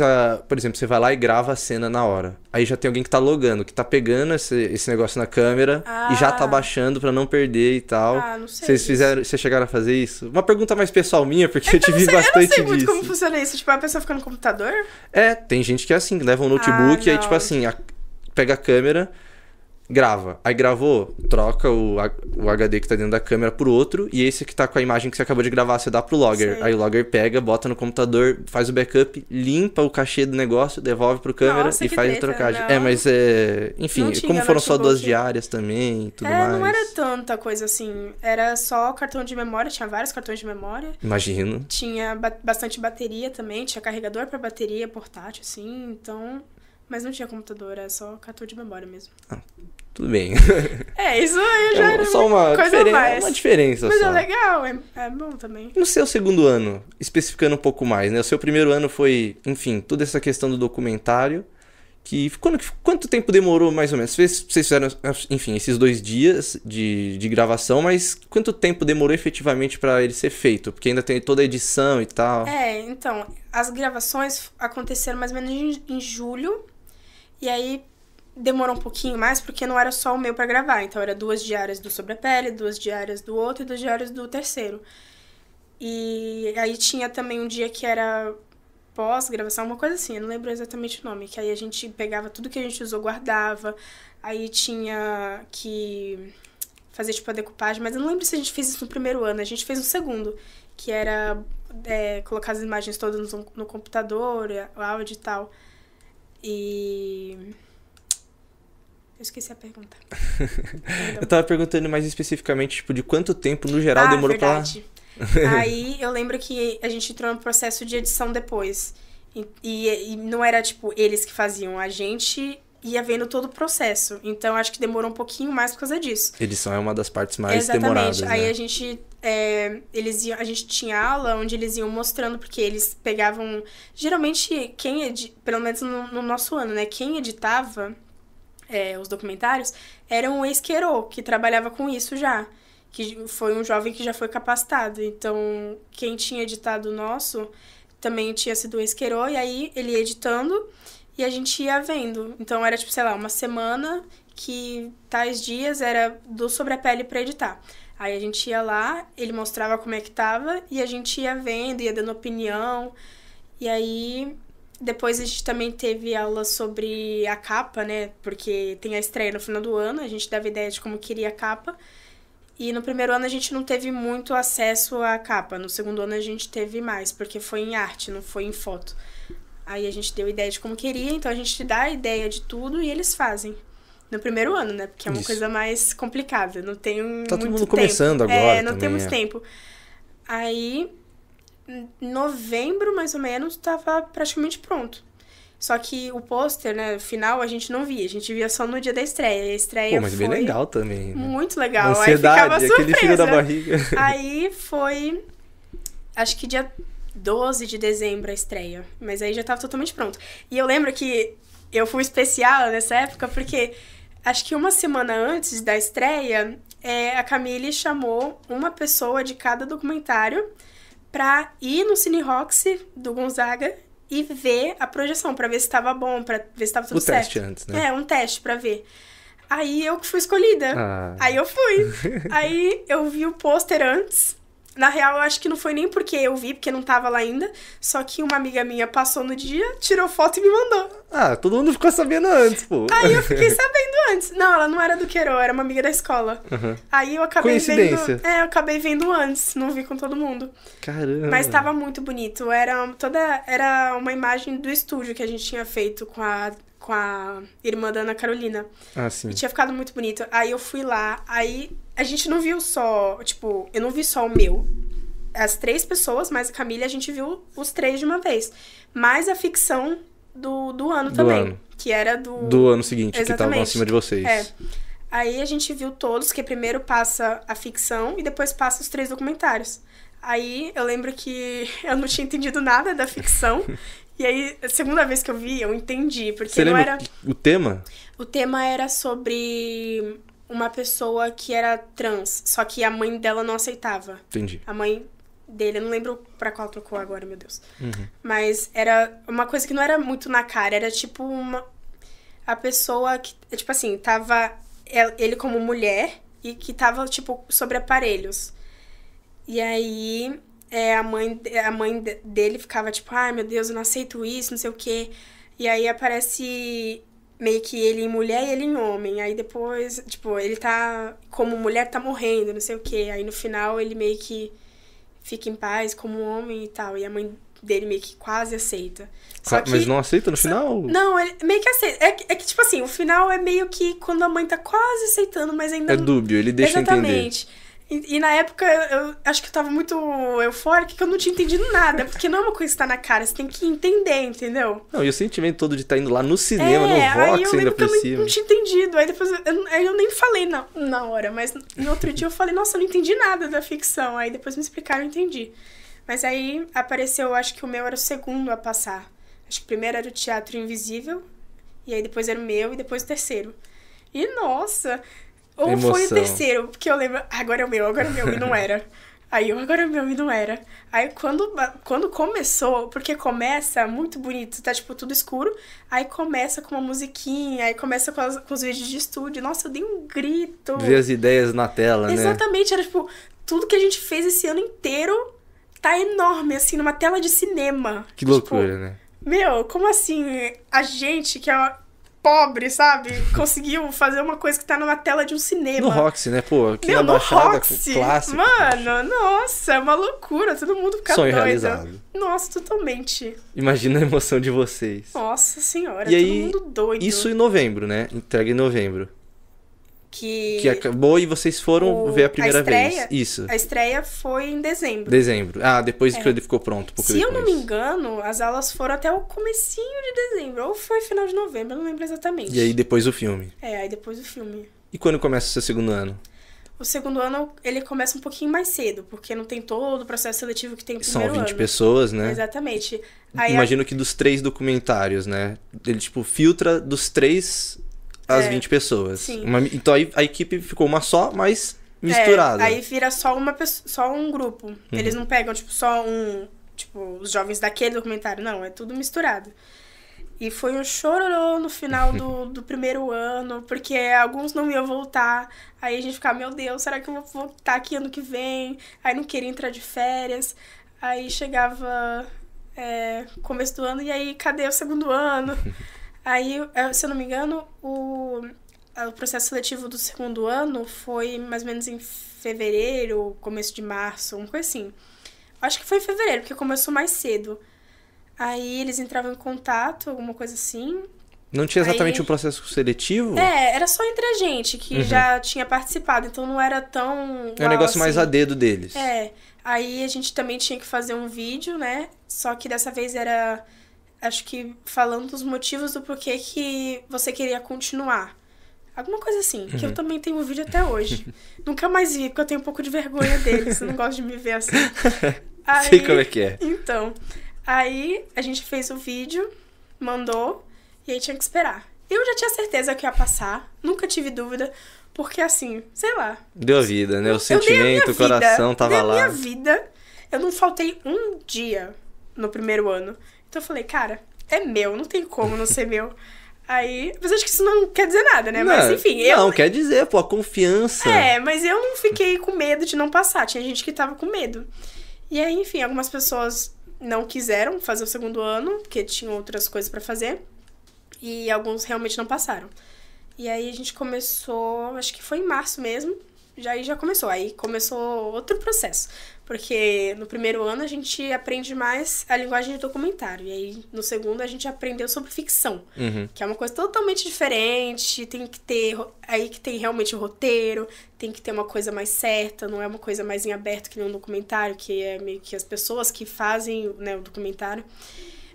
por exemplo, você vai lá e grava a cena na hora. Aí já tem alguém que tá logando, que tá pegando esse negócio na câmera e já tá baixando pra não perder e tal. Não sei. Vocês chegaram a fazer isso? Uma pergunta mais pessoal minha, porque eu tive bastante disso. Eu não sei muito como funciona isso, tipo, a pessoa fica no computador? Tem gente que é assim, leva um notebook e aí tipo assim... Pega a câmera, grava. Aí gravou, troca o HD que tá dentro da câmera por outro, e esse que tá com a imagem que você acabou de gravar, você dá pro logger. Sei. Aí o logger pega, bota no computador, faz o backup, limpa o cachê do negócio, devolve pro câmera Nossa, e que faz a treta, trocagem. não. Mas enfim, Não tinha como foram só 2 notebook. diárias também e tudo mais. Não era tanta coisa assim. Era só cartão de memória, tinha vários cartões de memória. Imagino. Tinha bastante bateria também, tinha carregador pra bateria portátil, assim, então... Mas não tinha computador, era só cartão de memória mesmo. Tudo bem. Isso aí já era só uma coisa diferença, mais. uma diferença Mas só. é legal, é bom também. No seu segundo ano, especificando um pouco mais, né? O seu primeiro ano foi, enfim, toda essa questão do documentário. Quanto tempo demorou, mais ou menos? Vocês fizeram, enfim, esses 2 dias de gravação, mas quanto tempo demorou efetivamente pra ele ser feito? Porque ainda tem toda a edição e tal. Então, as gravações aconteceram mais ou menos em julho. E aí demorou um pouquinho mais, porque não era só o meu pra gravar. Então, era 2 diárias do Sobre a Pele, 2 diárias do outro e 2 diárias do terceiro. E aí tinha também um dia que era pós-gravação, uma coisa assim, eu não lembro exatamente o nome. Que aí a gente pegava tudo que a gente usou, guardava. Aí tinha que fazer, tipo, a decupagem. Mas eu não lembro se a gente fez isso no primeiro ano. A gente fez no segundo, que era colocar as imagens todas no computador, o áudio e tal. E... eu esqueci a pergunta. Eu tava perguntando mais especificamente, tipo, de quanto tempo, no geral, demorou verdade. Aí eu lembro que a gente entrou no processo de edição depois. E não era, tipo, eles que faziam. A gente ia vendo todo o processo. Então, acho que demorou um pouquinho mais por causa disso. Edição é uma das partes mais Exatamente. demoradas, Aí né? a gente... a gente tinha aula onde eles iam mostrando, porque eles pegavam... Geralmente, pelo menos no nosso ano, né? Quem editava os documentários era um ex-queiro, que trabalhava com isso já. Que foi um jovem que já foi capacitado. Então, quem tinha editado o nosso também tinha sido o ex-queiro, e aí ele ia editando e a gente ia vendo. Então, era tipo, sei lá, uma semana que tais dias era do Sobre a Pele pra editar. Aí a gente ia lá, ele mostrava como é que tava e a gente ia vendo, ia dando opinião. E aí, depois a gente também teve aula sobre a capa, né? Porque tem a estreia no final do ano, a gente dava ideia de como queria a capa. E no primeiro ano a gente não teve muito acesso à capa. No segundo ano a gente teve mais, porque foi em arte, não foi em foto. Aí a gente deu ideia de como queria, então a gente dá a ideia de tudo e eles fazem. No primeiro ano, né? Porque é uma coisa mais complicada. Não tem muito tempo. Tá todo mundo começando agora não também, tem muito tempo. Aí, em novembro, mais ou menos, tava praticamente pronto. Só que o pôster, né, final, a gente não via. A gente via só no dia da estreia. A estreia mas foi bem legal também, né? muito legal. Ansiedade, aí ficava surpresa. aquele frio da barriga. Aí foi, acho que dia 12 de dezembro a estreia. Mas aí já tava totalmente pronto. E eu lembro que eu fui especial nessa época, porque acho que uma semana antes da estreia, a Camille chamou uma pessoa de cada documentário pra ir no Cine Roxy do Gonzaga e ver a projeção, pra ver se tava bom, pra ver se tava tudo certo. O teste antes, né? Um teste pra ver. Aí eu que fui escolhida. Aí eu fui. Aí eu vi o pôster antes. Na real, eu acho que não foi nem porque eu vi, porque não tava lá ainda. Só que uma amiga minha passou no dia, tirou foto e me mandou. Todo mundo ficou sabendo antes, pô. Aí eu fiquei sabendo antes. Não, ela não era do Queiro, era uma amiga da escola. Aí eu acabei Coincidência. vendo... eu acabei vendo antes, não vi com todo mundo. Caramba. Mas tava muito bonito. Era uma imagem do estúdio que a gente tinha feito com a irmã da Ana Carolina. Sim. E tinha ficado muito bonito. Aí eu fui lá, aí a gente não viu só, tipo, eu não vi só o meu. As 3 pessoas, mais a Camila, a gente viu os 3 de uma vez. Mais a ficção do ano também. Ano. Que era do ano seguinte, Exatamente. que estavam acima de vocês. Aí a gente viu todos, que primeiro passa a ficção e depois passa os 3 documentários. Aí eu lembro que eu não tinha entendido nada da ficção. E aí, a segunda vez que eu vi, eu entendi. Porque Você não lembra era... o tema? O tema era sobre uma pessoa que era trans, só que a mãe dela não aceitava. Entendi. A mãe dele, eu não lembro pra qual trocou agora, meu Deus. Mas era uma coisa que não era muito na cara, era tipo a pessoa que, tipo assim, tava ele como mulher e que tava, tipo, sobre aparelhos. E aí, a mãe dele ficava tipo, ai, meu Deus, eu não aceito isso, não sei o quê. E aí aparece meio que ele em mulher e ele em homem. Aí depois, tipo, ele tá... Como mulher tá morrendo, não sei o quê. Aí no final ele meio que fica em paz como homem e tal. E a mãe dele meio que quase aceita. Mas não aceita no final? Não, ele meio que aceita. É que, tipo assim, o final é meio que quando a mãe tá quase aceitando, mas ainda... É dúbio, ele deixa Exatamente. entender. E na época, eu acho que eu tava muito eufórica, que eu não tinha entendido nada. Porque não é uma coisa que tá na cara, você tem que entender, entendeu? Não, e o sentimento todo de estar indo lá no cinema, no Vox, ainda por cima. Eu não tinha entendido. Aí depois, eu nem falei na hora, mas no outro dia eu falei, nossa, eu não entendi nada da ficção. Aí depois me explicaram, eu entendi. Mas aí apareceu, acho que o meu era o segundo a passar. Acho que o primeiro era o Teatro Invisível, e aí depois era o meu, e depois o terceiro. E, nossa... Ou emoção. foi o terceiro, porque eu lembro, agora é o meu, e não era. Aí eu, agora é o meu, e não era. Aí quando começou, porque começa muito bonito, tá tipo tudo escuro, aí começa com uma musiquinha, aí começa com os vídeos de estúdio. Nossa, eu dei um grito. Ver as ideias na tela, né? Exatamente, era tipo, tudo que a gente fez esse ano inteiro tá enorme, assim, numa tela de cinema. Que loucura, né? Meu, como assim? A gente que é pobre, sabe? Conseguiu fazer uma coisa que tá numa tela de um cinema. No Roxy, né? Pô, aqui Meu, na Baixada, Roxy, clássico. mano, nossa, é uma loucura. Todo mundo fica Sonho doido. realizado. Nossa, totalmente. Imagina a emoção de vocês. Nossa senhora, E todo aí, mundo doido. isso em novembro, né? Entrega em novembro. Que acabou e vocês foram ver a primeira estreia, vez. Isso. A estreia foi em dezembro. Dezembro. Ah, depois que ele ficou pronto. Se eu não me engano, as aulas foram até o comecinho de dezembro. Ou foi final de novembro, eu não lembro exatamente. E aí depois o filme. Aí depois o filme. E quando começa o seu segundo ano? O segundo ano, ele começa um pouquinho mais cedo, porque não tem todo o processo seletivo que tem no primeiro ano. São 20 pessoas, né? Exatamente. Aí imagino que dos 3 documentários, né? Ele, tipo, filtra dos 3 as 20 pessoas. Sim. Então aí a equipe ficou uma só, mas misturada. Aí vira só um grupo. Eles não pegam, tipo, só tipo, os jovens daquele documentário. Não, é tudo misturado. E foi um chororô no final do primeiro ano, porque alguns não iam voltar. Aí a gente ficava, meu Deus, será que eu vou voltar aqui ano que vem? Aí não queria entrar de férias. Aí chegava começo do ano, e aí, cadê o segundo ano? Aí, se eu não me engano, o processo seletivo do segundo ano foi mais ou menos em fevereiro, começo de março, uma coisa assim. Acho que foi em fevereiro, porque começou mais cedo. Aí eles entravam em contato, alguma coisa assim. Não tinha exatamente um processo seletivo? Era só entre a gente, que já tinha participado, então não era tão... É um negócio mais a dedo deles. Aí a gente também tinha que fazer um vídeo, né? Só que dessa vez era, acho que falando dos motivos do porquê que você queria continuar. Alguma coisa assim, que eu também tenho um vídeo até hoje. Nunca mais vi, porque eu tenho um pouco de vergonha deles, eu não gosto de me ver assim. Aí, sei como é que é. Então, aí a gente fez o vídeo, mandou, e aí tinha que esperar. Eu já tinha certeza que ia passar, nunca tive dúvida, porque assim, sei lá. Deu a vida, né? O sentimento, o coração tava lá. Minha vida, eu não faltei um dia no primeiro ano. Então eu falei, cara, é meu, não tem como não ser meu. Aí, mas acho que isso não quer dizer nada, né? Mas enfim, Não, quer dizer, pô, a confiança. Mas eu não fiquei com medo de não passar. Tinha gente que tava com medo. E aí, enfim, algumas pessoas não quiseram fazer o segundo ano, porque tinham outras coisas pra fazer. E alguns realmente não passaram. E aí a gente começou, acho que foi em março mesmo. Já começou. Aí começou outro processo. Porque no primeiro ano a gente aprende mais a linguagem de documentário. E aí no segundo a gente aprendeu sobre ficção. Que é uma coisa totalmente diferente. Tem que ter... Aí que tem realmente o roteiro. Tem que ter uma coisa mais certa. Não é uma coisa mais em aberto que nem um documentário. Que é meio que as pessoas que fazem, né, o documentário.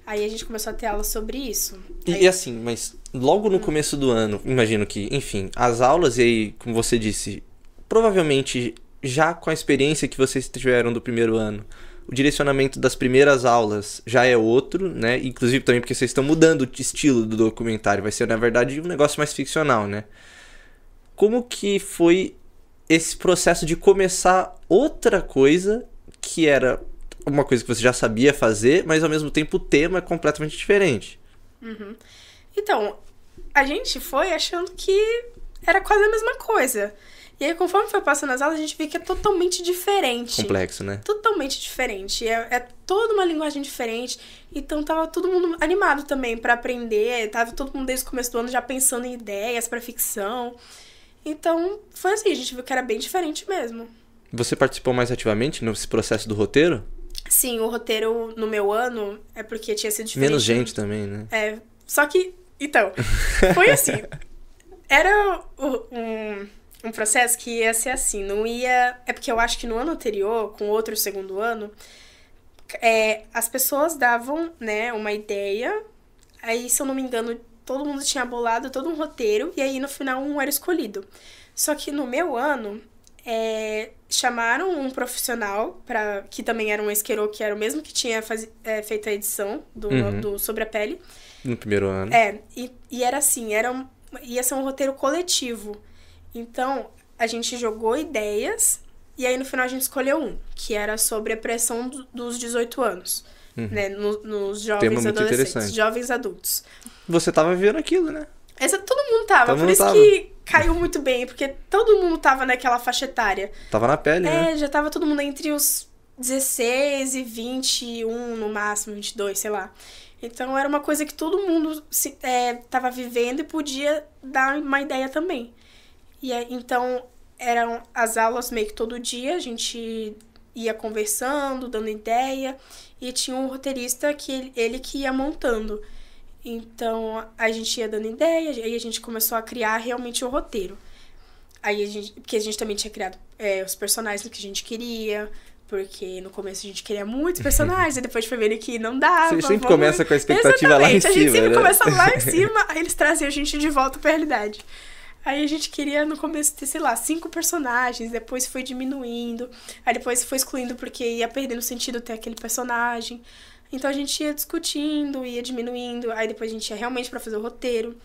Aí a gente começou a ter aula sobre isso. E assim, mas logo no começo do ano, imagino que, enfim, as aulas, e aí, como você disse, provavelmente já com a experiência que vocês tiveram do primeiro ano, o direcionamento das primeiras aulas já é outro, né? Inclusive também porque vocês estão mudando o estilo do documentário. Vai ser, na verdade, um negócio mais ficcional, né? Como que foi esse processo de começar outra coisa que era uma coisa que você já sabia fazer, mas ao mesmo tempo o tema é completamente diferente? Então, a gente foi achando que era quase a mesma coisa. E aí, conforme foi passando as aulas, a gente vê que é totalmente diferente. Complexo, né? Totalmente diferente. É toda uma linguagem diferente. Então, tava todo mundo animado também pra aprender. Tava todo mundo desde o começo do ano já pensando em ideias pra ficção. Então, foi assim, a gente viu que era bem diferente mesmo. Você participou mais ativamente nesse processo do roteiro? Sim, o roteiro no meu ano é porque tinha sido diferente. Menos gente também, né? Só que, então, foi assim. Era um processo que ia ser assim, não ia... É porque eu acho que no ano anterior, com outro segundo ano, as pessoas davam, né, uma ideia, aí, se eu não me engano, todo mundo tinha bolado todo um roteiro, e aí no final um era escolhido. Só que no meu ano, chamaram um profissional, que também era um esquerô, que era o mesmo que tinha feito a edição do Sobre a Pele. No primeiro ano. E era assim, ia ser um roteiro coletivo. Então, a gente jogou ideias, e aí no final a gente escolheu um, que era sobre a pressão dos 18 anos, né, nos jovens adolescentes, jovens adultos. Você tava vivendo aquilo, né? Todo mundo tava, por isso que caiu muito bem, porque todo mundo tava naquela faixa etária. Tava na pele, né? Já tava todo mundo entre os 16 e 21, no máximo, 22, sei lá. Então, era uma coisa que todo mundo tava vivendo e podia dar uma ideia também. Então, eram as aulas meio que todo dia, a gente ia conversando, dando ideia, e tinha um roteirista que ele que ia montando. Então, a gente ia dando ideia, aí a gente começou a criar realmente o roteiro. Porque a gente também tinha criado os personagens que a gente queria, porque no começo a gente queria muitos personagens, e depois foi vendo que não dava. Você sempre começa com a expectativa lá em cima, a gente sempre né? começa lá em cima, aí eles trazem a gente de volta pra realidade. Aí a gente queria no começo ter, sei lá, 5 personagens, depois foi diminuindo, aí depois foi excluindo porque ia perdendo sentido ter aquele personagem. Então a gente ia discutindo, ia diminuindo, aí depois a gente ia realmente pra fazer o roteiro.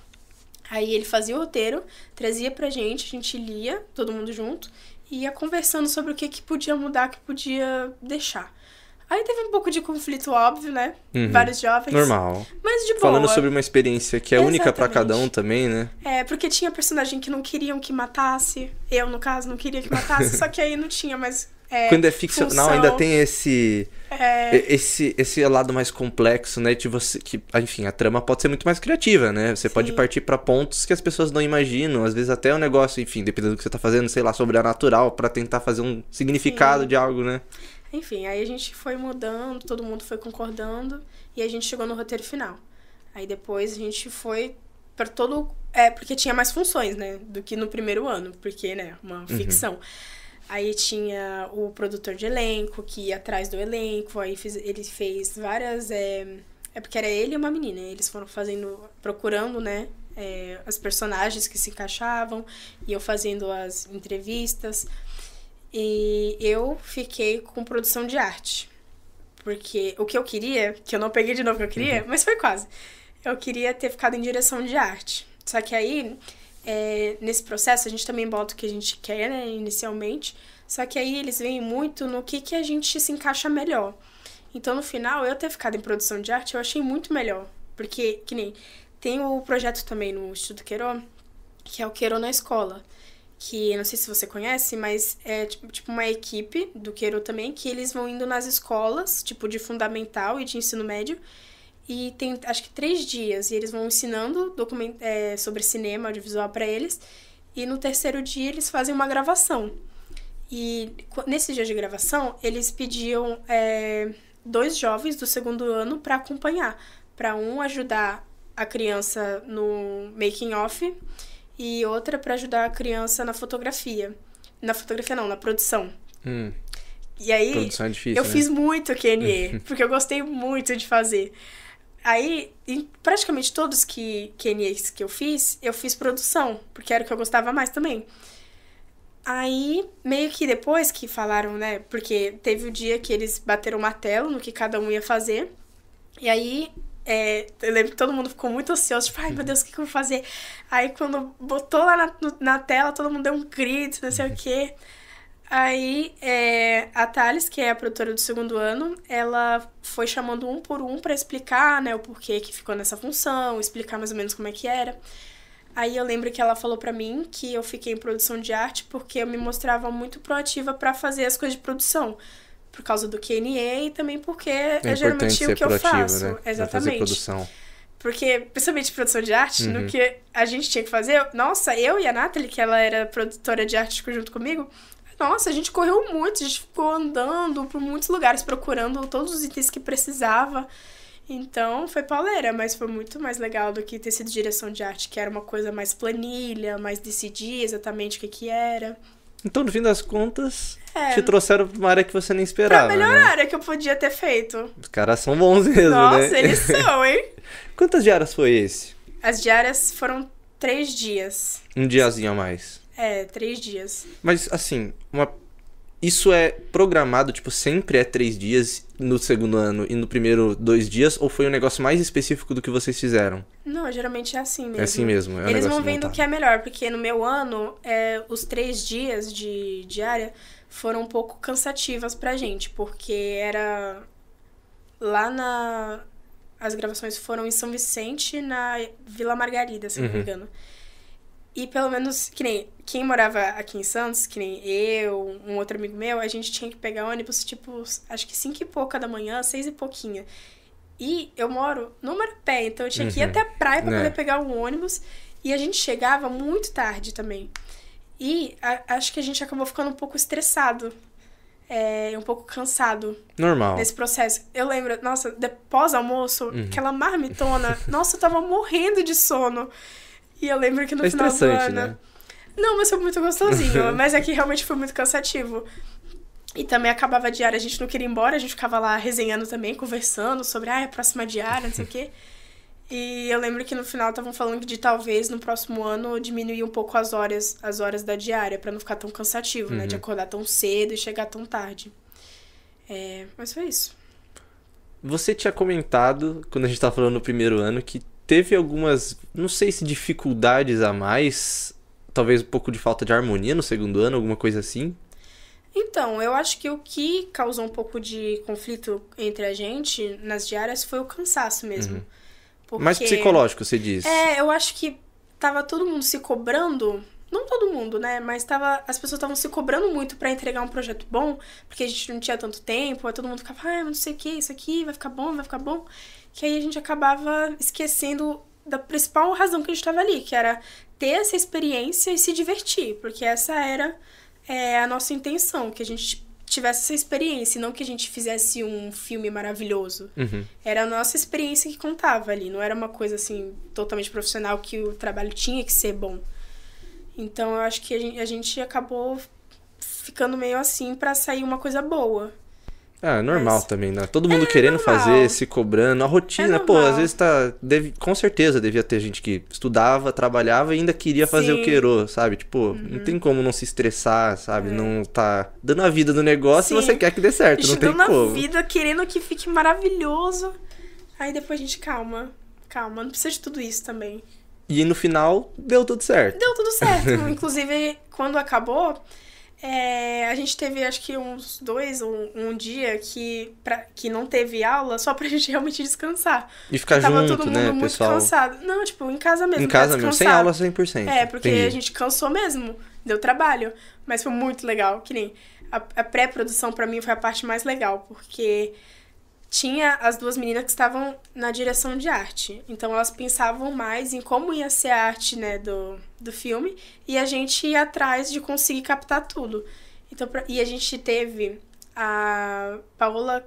Aí ele fazia o roteiro, trazia pra gente, a gente lia, todo mundo junto, e ia conversando sobre o que podia mudar, o que podia deixar. Aí teve um pouco de conflito óbvio, né? Vários jovens. Normal. Mas de boa. Falando sobre uma experiência que é única pra cada um também, né? Porque tinha personagem que não queriam que matasse. Eu, no caso, não queria que matasse, só que aí não tinha mais quando é ficcional, função. ainda tem esse lado mais complexo, né? De você, enfim, a trama pode ser muito mais criativa, né? Você pode partir pra pontos que as pessoas não imaginam. Às vezes até um negócio, enfim, dependendo do que você tá fazendo, sei lá, sobrenatural, pra tentar fazer um significado de algo, né? Enfim, aí a gente foi mudando, todo mundo foi concordando, e a gente chegou no roteiro final. Aí depois a gente foi pra todo... porque tinha mais funções, né? Do que no primeiro ano, porque, né? Uma ficção. Aí tinha o produtor de elenco, que ia atrás do elenco, aí ele fez várias... porque era ele e uma menina, eles foram procurando, né? As personagens que se encaixavam, e eu fazendo as entrevistas. E eu fiquei com produção de arte. Porque o que eu queria, que eu não peguei de novo o que eu queria, mas foi quase. Eu queria ter ficado em direção de arte. Só que aí, nesse processo, a gente também bota o que a gente quer, né, inicialmente. Só que aí eles veem muito no que a gente se encaixa melhor. Então, no final, eu ter ficado em produção de arte, eu achei muito melhor. Porque, que nem, tem o projeto também no Instituto Queiro, que é o Queiro na Escola. Que, não sei se você conhece, mas é tipo uma equipe do Queiro também, que eles vão indo nas escolas, tipo de fundamental e de ensino médio, e tem, acho que 3 dias, e eles vão ensinando sobre cinema, audiovisual pra eles, e no 3º dia eles fazem uma gravação. E nesse dia de gravação, eles pediam 2 jovens do 2º ano pra acompanhar, pra um ajudar a criança no making of, e outra para ajudar a criança na fotografia. Na fotografia não, na produção. E aí, produção é difícil, eu fiz muito QNE, porque eu gostei muito de fazer. Aí, em praticamente todos QNEs que eu fiz produção, porque era o que eu gostava mais também. Aí, meio que depois que falaram, né, porque teve o dia que eles bateram o martelo no que cada um ia fazer, e aí... eu lembro que todo mundo ficou muito ansioso, tipo, ai meu Deus, o que eu vou fazer? Aí quando botou lá na tela, todo mundo deu um grito, não sei o quê. Aí a Thales, que é a produtora do 2º ano, ela foi chamando um por um pra explicar, né, o porquê que ficou nessa função, explicar mais ou menos como é que era. Aí eu lembro que ela falou pra mim que eu fiquei em produção de arte porque eu me mostrava muito proativa pra fazer as coisas de produção. Por causa do QNA e também porque é geralmente o que eu faço. Né? Exatamente. Fazer produção. Porque, principalmente produção de arte, no que a gente tinha que fazer... Nossa, eu e a Nathalie, que ela era produtora de arte junto comigo... Nossa, a gente correu muito, a gente ficou andando por muitos lugares, procurando todos os itens que precisava. Então, foi pauleira, mas foi muito mais legal do que ter sido direção de arte, que era uma coisa mais planilha, mais decidir exatamente o que era. Então, no fim das contas, te trouxeram pra uma área que você nem Pra esperava, melhor né? área que eu podia ter feito. Os caras são bons mesmo, Nossa, né? eles são, hein? Quantas diárias foi esse? As diárias foram 3 dias. Um diazinho a mais. 3 dias. Mas, assim, isso é programado, tipo, sempre é 3 dias no segundo ano e no primeiro 2 dias? Ou foi um negócio mais específico do que vocês fizeram? Não, geralmente é assim mesmo. É assim mesmo. É um Eles negócio vão vendo o montado. que é melhor, porque no meu ano, os 3 dias de diária foram um pouco cansativas pra gente, porque era lá as gravações foram em São Vicente, na Vila Margarida, se não me engano. E pelo menos, que nem quem morava aqui em Santos, que nem eu, um outro amigo meu, a gente tinha que pegar ônibus, tipo, acho que 5 e pouca da manhã, 6 e pouquinha. E eu moro no Marapé, então eu tinha que ir até a praia pra poder pegar um ônibus. E a gente chegava muito tarde também. E acho que a gente acabou ficando um pouco estressado. Um pouco cansado. Normal. Nesse processo. Eu lembro, nossa, pós-almoço, aquela marmitona, nossa, eu tava morrendo de sono. E eu lembro que no final do ano... Né? Não, mas foi muito gostosinho. Mas é que realmente foi muito cansativo. E também acabava a diária, a gente não queria ir embora, a gente ficava lá resenhando também, conversando sobre a próxima diária, não sei o quê. E eu lembro que no final estavam falando de talvez no próximo ano diminuir um pouco as horas da diária, pra não ficar tão cansativo, né? De acordar tão cedo e chegar tão tarde. Mas foi isso. Você tinha comentado, quando a gente tava falando no primeiro ano, que teve algumas, não sei se dificuldades a mais, talvez um pouco de falta de harmonia no segundo ano, alguma coisa assim. Então, eu acho que o que causou um pouco de conflito entre a gente nas diárias foi o cansaço mesmo. Porque... Mais psicológico, você diz. Eu acho que tava todo mundo se cobrando, não todo mundo, né, mas as pessoas estavam se cobrando muito pra entregar um projeto bom, porque a gente não tinha tanto tempo, aí todo mundo ficava, não sei o que, isso aqui vai ficar bom, que aí a gente acabava esquecendo da principal razão que a gente tava ali, que era ter essa experiência e se divertir, porque essa era a nossa intenção, que a gente tivesse essa experiência, e não que a gente fizesse um filme maravilhoso. Era a nossa experiência que contava ali, não era uma coisa assim totalmente profissional que o trabalho tinha que ser bom. Então eu acho que a gente acabou ficando meio assim pra sair uma coisa boa. Normal também, né? Todo mundo querendo normal. fazer, se cobrando. A rotina, pô, normal. às vezes com certeza devia ter gente que estudava, trabalhava e ainda queria fazer o queiro, sabe? Tipo, não tem como não se estressar, sabe? Não tá dando a vida do negócio e você quer que dê certo, não tem dando como. a vida, querendo que fique maravilhoso. Aí depois a gente, calma, não precisa de tudo isso também. E no final, deu tudo certo. Deu tudo certo. Inclusive, quando acabou... a gente teve, acho que uns 2 ou um dia que não teve aula só pra gente realmente descansar. E ficar tava junto, todo mundo né, muito pessoal? cansado. Não, tipo, em casa mesmo. Em casa mesmo, sem aula 100%. Porque Entendi. a gente cansou mesmo, deu trabalho. Mas foi muito legal, que nem... A pré-produção pra mim foi a parte mais legal, porque... Tinha as 2 meninas que estavam na direção de arte. Então, elas pensavam mais em como ia ser a arte, né, do filme. E a gente ia atrás de conseguir captar tudo. Então, e a gente teve a Paola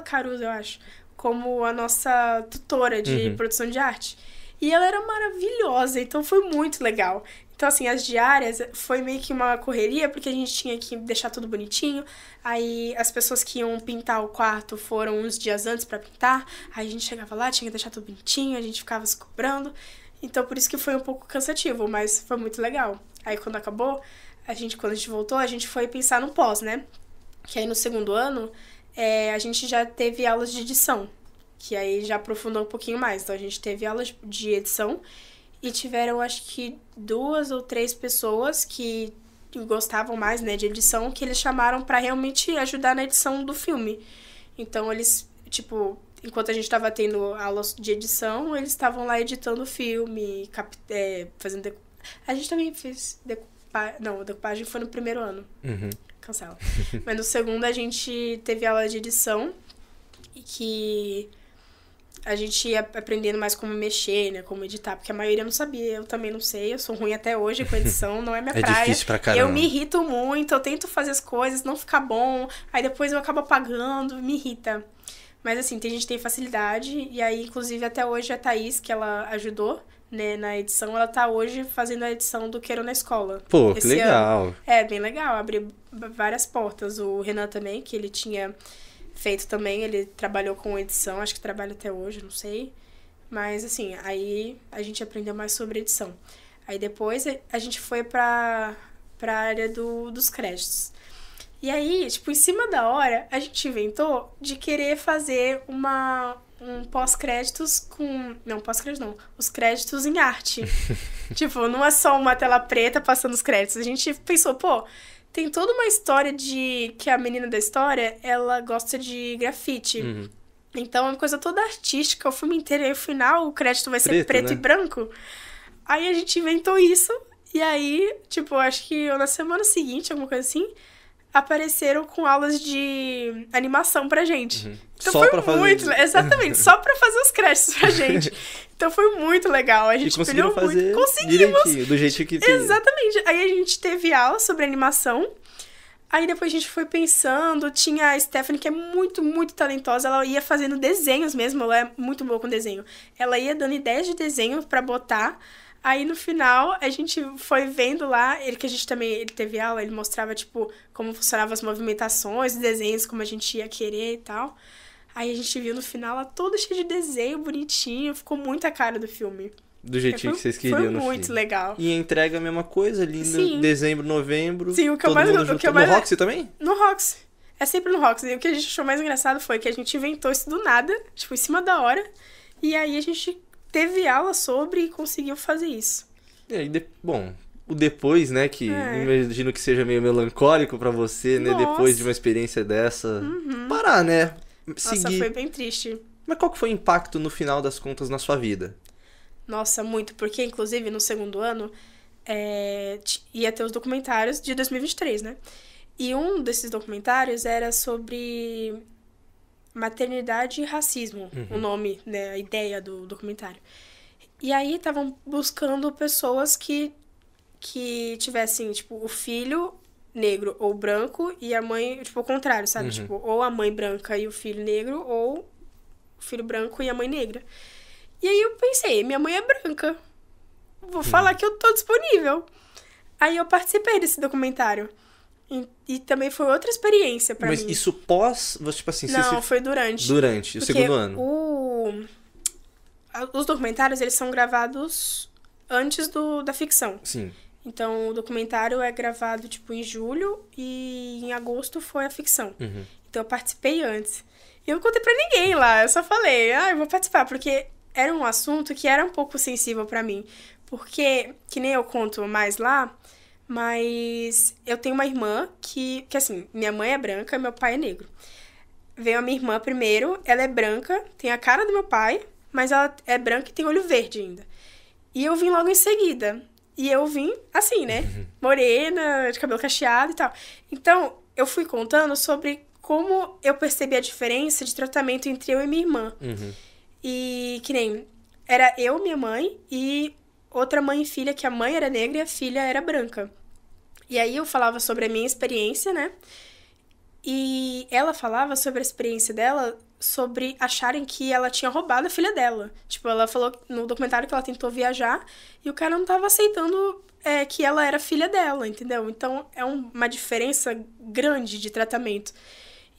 Caruso, eu acho, como a nossa tutora de produção de arte. E ela era maravilhosa, então foi muito legal. Então, assim, as diárias foi meio que uma correria, porque a gente tinha que deixar tudo bonitinho. Aí, as pessoas que iam pintar o quarto foram uns dias antes pra pintar. Aí, a gente chegava lá, tinha que deixar tudo bonitinho, a gente ficava se cobrando. Então, por isso que foi um pouco cansativo, mas foi muito legal. Aí, quando acabou, quando a gente voltou, a gente foi pensar no pós, né? Que aí, no segundo ano, a gente já teve aulas de edição. Que aí já aprofundou um pouquinho mais. Então, a gente teve aulas de edição. E tiveram, acho que, 2 ou 3 pessoas que gostavam mais, né, de edição, que eles chamaram pra realmente ajudar na edição do filme. Então, eles, tipo, enquanto a gente tava tendo aulas de edição, eles estavam lá editando o filme, fazendo... A gente também fez decupagem. Não, a decupagem foi no primeiro ano. Cancela. Mas no segundo a gente teve aula de edição e que a gente ia aprendendo mais como mexer, né? Como editar, porque a maioria não sabia. Eu também não sei, eu sou ruim até hoje com edição, não é minha praia. É difícil pra caramba. Eu me irrito muito, eu tento fazer as coisas, não ficar bom, aí depois eu acabo apagando, me irrita. Mas assim, tem gente que tem facilidade, e aí, inclusive, até hoje a Thaís, que ela ajudou, né, na edição, ela tá hoje fazendo a edição do Quero na Escola. Pô, que legal. Ano. É, bem legal, abriu várias portas. O Renan também, que ele tinha feito também, ele trabalhou com edição, acho que trabalha até hoje, não sei. Mas, assim, aí a gente aprendeu mais sobre edição. Aí depois a gente foi pra área dos créditos. E aí, tipo, em cima da hora, a gente inventou de querer fazer um pós-créditos com... Não, pós-créditos não. Os créditos em arte. Tipo, não é só uma tela preta passando os créditos. A gente pensou, pô, tem toda uma história de... Que a menina da história, ela gosta de grafite. Então, é uma coisa toda artística. O filme inteiro, e aí no final, o crédito vai ser preto, né? E branco. Aí a gente inventou isso. E aí, tipo, acho que na semana seguinte, alguma coisa assim... apareceram com aulas de animação pra gente. Então só foi pra fazer muito... Exatamente, só pra fazer os créditos pra gente. Então foi muito legal. A gente conseguiu fazer muito. Conseguimos! Direitinho, do jeito que tem. Exatamente. Aí a gente teve aula sobre animação. Aí depois a gente foi pensando. Tinha a Stephanie, que é muito, muito talentosa. Ela ia fazendo desenhos mesmo. Ela é muito boa com desenho. Ela ia dando ideias de desenho pra botar... Aí, no final, a gente foi vendo lá, ele teve aula, ele mostrava, tipo, como funcionavam as movimentações, os desenhos, como a gente ia querer e tal. Aí a gente viu no final lá todo cheio de desenho, bonitinho, ficou muito a cara do filme. Do jeitinho que vocês queriam no filme. Foi muito legal. E a entrega a mesma coisa, ali em dezembro, novembro. Sim, o que eu mais... No Roxy também? No Roxy. É sempre no Roxy. E o que a gente achou mais engraçado foi que a gente inventou isso do nada, tipo, em cima da hora. E aí a gente... teve aula sobre e conseguiu fazer isso. E aí, bom, o depois, né, que imagino que seja meio melancólico pra você, né, depois de uma experiência dessa, parar, né, seguir. Nossa, foi bem triste. Mas qual que foi o impacto, no final das contas, na sua vida? Nossa, muito, porque, inclusive, no segundo ano, ia ter os documentários de 2023, né? E um desses documentários era sobre... maternidade e racismo, o nome, né, a ideia do documentário. E aí estavam buscando pessoas que tivessem, tipo, o filho negro ou branco e a mãe, tipo, o contrário, sabe? Tipo, ou a mãe branca e o filho negro, ou o filho branco e a mãe negra. E aí eu pensei, minha mãe é branca. Vou falar que eu tô disponível. Aí eu participei desse documentário. E também foi outra experiência pra mim. Mas isso pós... Tipo assim... Não, foi durante. Durante, o segundo ano. Os documentários, eles são gravados antes da ficção. Sim. Então, o documentário é gravado, tipo, em julho e em agosto foi a ficção. Então, eu participei antes. E eu não contei pra ninguém lá. Eu só falei, eu vou participar. Porque era um assunto que era um pouco sensível pra mim. Porque, que nem eu conto mais lá... Mas eu tenho uma irmã que assim, minha mãe é branca e meu pai é negro. Veio a minha irmã primeiro, ela é branca, tem a cara do meu pai, mas ela é branca e tem olho verde ainda. E eu vim logo em seguida. E eu vim assim, né? Morena, de cabelo cacheado e tal. Então, eu fui contando sobre como eu percebi a diferença de tratamento entre eu e minha irmã. E que nem... Era eu, minha mãe e... outra mãe e filha, que a mãe era negra e a filha era branca. E aí eu falava sobre a minha experiência, né? E ela falava sobre a experiência dela, sobre acharem que ela tinha roubado a filha dela. Tipo, ela falou no documentário que ela tentou viajar e o cara não tava aceitando que ela era filha dela, entendeu? Então, é uma diferença grande de tratamento.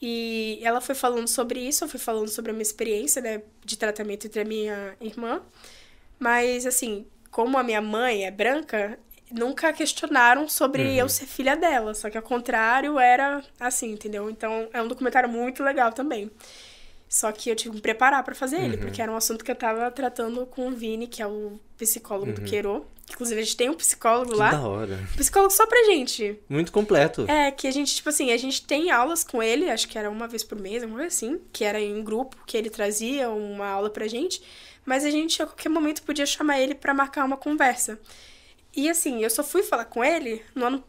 E ela foi falando sobre isso, eu fui falando sobre a minha experiência, né? De tratamento entre a minha irmã. Mas, assim... como a minha mãe é branca, nunca questionaram sobre eu ser filha dela. Só que ao contrário, era assim, entendeu? Então, é um documentário muito legal também. Só que eu tive que me preparar pra fazer ele, porque era um assunto que eu tava tratando com o Vini, que é o psicólogo do Queiro. Inclusive, a gente tem um psicólogo lá. Que da hora. Um psicólogo só pra gente. Muito completo. É, que a gente, tipo assim, a gente tem aulas com ele, acho que era uma vez por mês, alguma coisa assim, que era em grupo, que ele trazia uma aula pra gente, mas a gente a qualquer momento podia chamar ele pra marcar uma conversa. E assim, eu só fui falar com ele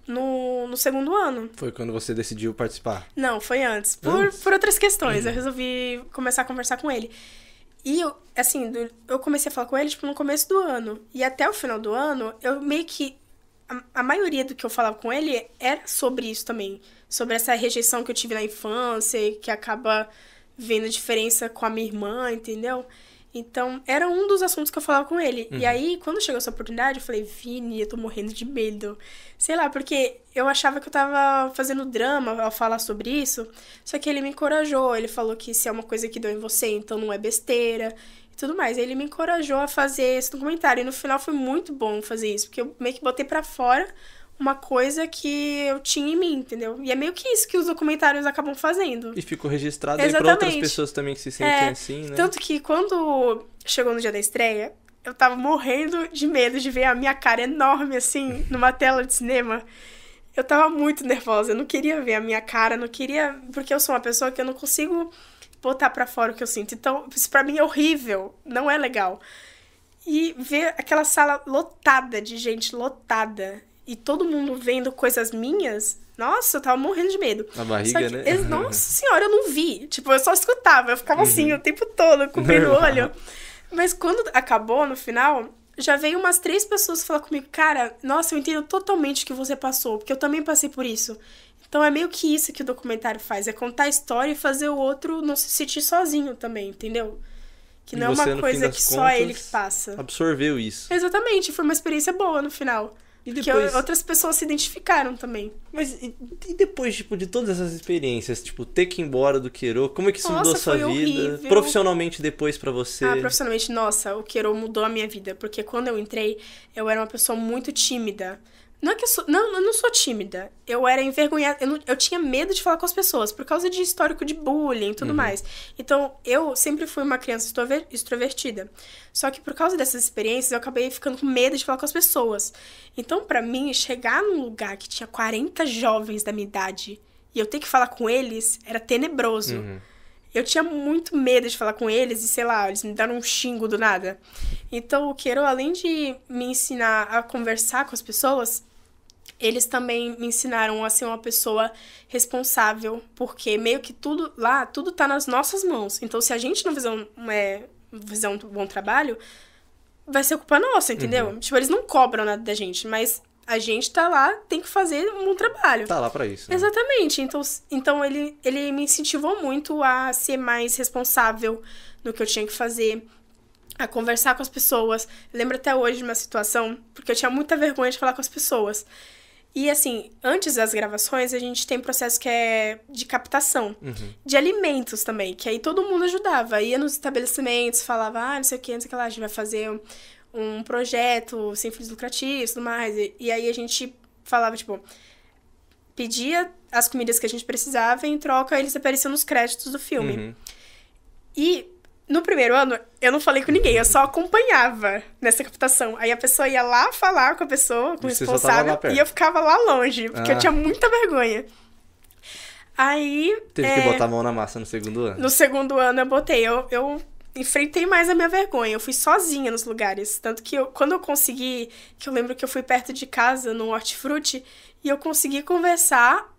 no segundo ano. Foi quando você decidiu participar? Não, foi antes. Por outras questões. Eu resolvi começar a conversar com ele. E eu, assim, eu comecei a falar com ele, tipo, no começo do ano. E até o final do ano, eu meio que... A maioria do que eu falava com ele era sobre isso também. Sobre essa rejeição que eu tive na infância e que acaba vendo diferença com a minha irmã, entendeu? Então, era um dos assuntos que eu falava com ele. E aí, quando chegou essa oportunidade, eu falei, Vini, eu tô morrendo de medo. Sei lá, porque eu achava que eu tava fazendo drama ao falar sobre isso. Só que ele me encorajou. Ele falou que se é uma coisa que deu em você, então não é besteira e tudo mais. Ele me encorajou a fazer esse documentário. E no final foi muito bom fazer isso. Porque eu meio que botei pra fora uma coisa que eu tinha em mim, entendeu? E é meio que isso que os documentários acabam fazendo. E ficou registrado aí pra outras pessoas também que se sentem assim, né? Tanto que quando chegou no dia da estreia, eu tava morrendo de medo de ver a minha cara enorme, assim, numa tela de cinema. Eu tava muito nervosa, eu não queria ver a minha cara, não queria... Porque eu sou uma pessoa que eu não consigo botar pra fora o que eu sinto. Então, isso pra mim é horrível, não é legal. E ver aquela sala lotada de gente, lotada... E todo mundo vendo coisas minhas, nossa, eu tava morrendo de medo. Na barriga, que, né? Nossa senhora, eu não vi. Tipo, eu só escutava, eu ficava assim o tempo todo, cobrindo o olho. Mas quando acabou, no final, já veio umas 3 pessoas falar comigo, cara, nossa, eu entendo totalmente o que você passou, porque eu também passei por isso. Então é meio que isso que o documentário faz, é contar a história e fazer o outro não se sentir sozinho também, entendeu? Que não é uma coisa que só ele que passa. Absorveu isso. Exatamente, foi uma experiência boa no final. E depois... Porque outras pessoas se identificaram também. Mas e depois, tipo, de todas essas experiências, tipo, ter que ir embora do Queiro, como é que isso mudou a sua vida? Horrível. Profissionalmente depois pra você? Profissionalmente, nossa, o Queiro mudou a minha vida. Porque quando eu entrei, eu era uma pessoa muito tímida. Não é que eu sou... Não, eu não sou tímida. Eu era envergonhada. Eu tinha medo de falar com as pessoas. Por causa de histórico de bullying e tudo mais. Então, eu sempre fui uma criança extrovertida. Só que por causa dessas experiências, eu acabei ficando com medo de falar com as pessoas. Então, pra mim, chegar num lugar que tinha 40 jovens da minha idade e eu ter que falar com eles, era tenebroso. Eu tinha muito medo de falar com eles e, sei lá, eles me deram um xingo do nada. Então, o Queiro, além de me ensinar a conversar com as pessoas, eles também me ensinaram a ser uma pessoa responsável, porque meio que tudo lá, tudo tá nas nossas mãos. Então, se a gente não fizer um bom trabalho, vai ser culpa nossa, entendeu? Tipo, eles não cobram nada da gente, mas a gente tá lá, tem que fazer um bom trabalho. Tá lá pra isso. Né? Exatamente. Então ele me incentivou muito a ser mais responsável no que eu tinha que fazer, a conversar com as pessoas. Eu lembro até hoje de uma situação, porque eu tinha muita vergonha de falar com as pessoas. E, assim, antes das gravações, a gente tem processo que é de captação. De alimentos também, que aí todo mundo ajudava. Ia nos estabelecimentos, falava, não sei o que lá, a gente vai fazer um projeto sem fins lucrativos e tudo mais. E aí a gente falava, tipo, pedia as comidas que a gente precisava e em troca eles apareciam nos créditos do filme. E no primeiro ano, eu não falei com ninguém, eu só acompanhava nessa captação. Aí a pessoa ia lá falar com a pessoa, com o responsável, e eu ficava lá longe, porque eu tinha muita vergonha. Aí... Teve que botar a mão na massa no segundo ano. No segundo ano eu botei, eu enfrentei mais a minha vergonha, eu fui sozinha nos lugares. Tanto que quando eu consegui, que eu lembro que eu fui perto de casa, no Hortifruti, e eu consegui conversar...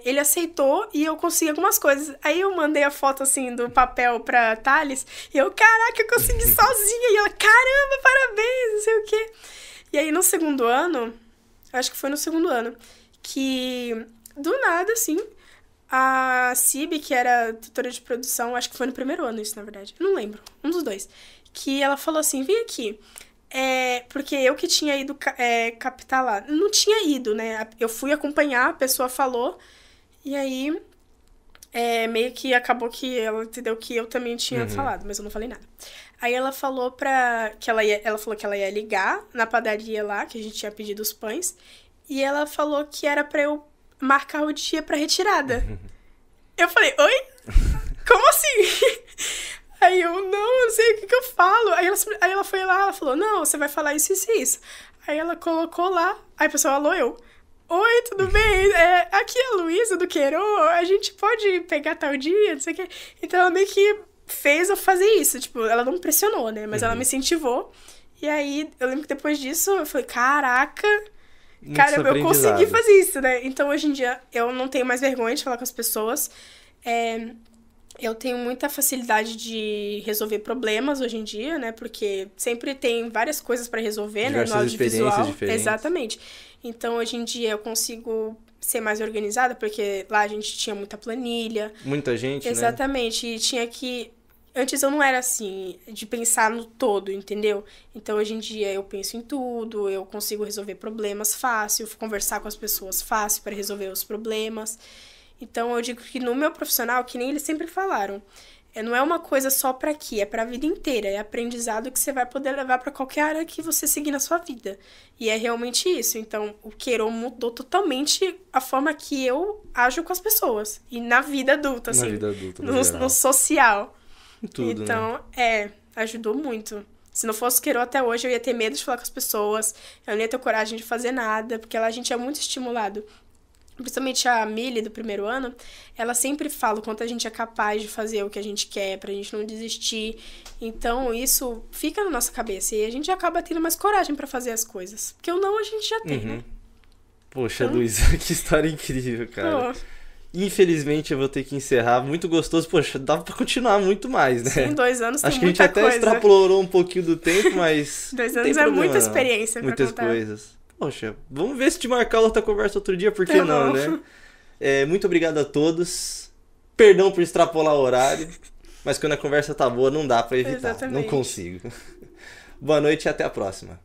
ele aceitou e eu consegui algumas coisas. Aí eu mandei a foto, assim, do papel pra Thales. E eu, caraca, eu consegui sozinha. E ela, caramba, parabéns, não sei o quê. E aí, no segundo ano, acho que foi no segundo ano, que do nada, assim, a Cibi, que era tutora de produção, acho que foi no primeiro ano isso, na verdade. Eu não lembro, um dos dois. Que ela falou assim, vem aqui. Porque eu que tinha ido captar lá. Não tinha ido, né? Eu fui acompanhar, a pessoa falou. E aí, meio que acabou que ela entendeu que eu também tinha falado, mas eu não falei nada. Aí ela falou ela falou que ela ia ligar na padaria lá, que a gente tinha pedido os pães. E ela falou que era pra eu marcar o dia pra retirada. Eu falei, oi? como assim? Aí eu não sei o que eu falo. Aí ela foi lá, ela falou, não, você vai falar isso, isso e isso. Aí ela colocou lá, aí a pessoa falou, eu. Oi, tudo bem? Aqui é a Luísa do Queiro, a gente pode pegar tal dia, não sei o quê. Então ela meio que fez eu fazer isso, tipo, ela não me pressionou, né? Mas ela me incentivou. E aí, eu lembro que depois disso, eu falei, caraca, caramba, eu consegui fazer isso, né? Então, hoje em dia, eu não tenho mais vergonha de falar com as pessoas. Eu tenho muita facilidade de resolver problemas hoje em dia, né? Porque sempre tem várias coisas pra resolver, né? No audiovisual. Exatamente. Então, hoje em dia, eu consigo ser mais organizada, porque lá a gente tinha muita planilha. Muita gente, né? Exatamente. E tinha que... Antes eu não era assim, de pensar no todo, entendeu? Então, hoje em dia, eu penso em tudo, eu consigo resolver problemas fácil, conversar com as pessoas fácil para resolver os problemas. Então, eu digo que no meu profissional, que nem eles sempre falaram, não é uma coisa só para aqui, é para a vida inteira. É aprendizado que você vai poder levar para qualquer área que você seguir na sua vida. E é realmente isso. Então, o Queiro mudou totalmente a forma que eu ajo com as pessoas. E na vida adulta, assim. Na vida adulta, no social. Tudo, então, né? ajudou muito. Se não fosse o Queiro até hoje, eu ia ter medo de falar com as pessoas. Eu não ia ter coragem de fazer nada, porque lá a gente é muito estimulado. Principalmente a Milly, do primeiro ano, ela sempre fala o quanto a gente é capaz de fazer o que a gente quer, pra gente não desistir. Então, isso fica na nossa cabeça e a gente acaba tendo mais coragem pra fazer as coisas. Porque o não a gente já tem, né? Poxa, Luísa, que história incrível, cara. Infelizmente, eu vou ter que encerrar. Muito gostoso. Poxa, dava pra continuar muito mais, né? Sim, 2 anos Acho tem muita coisa. Acho que a gente até extrapolou um pouquinho do tempo, mas 2 anos é muita experiência pra muitas contar. Coisas. Poxa, vamos ver se te marcar outra conversa outro dia, por que não, né? Muito obrigado a todos. Perdão por extrapolar o horário, mas quando a conversa tá boa, não dá pra evitar. Exatamente. Não consigo. Boa noite e até a próxima.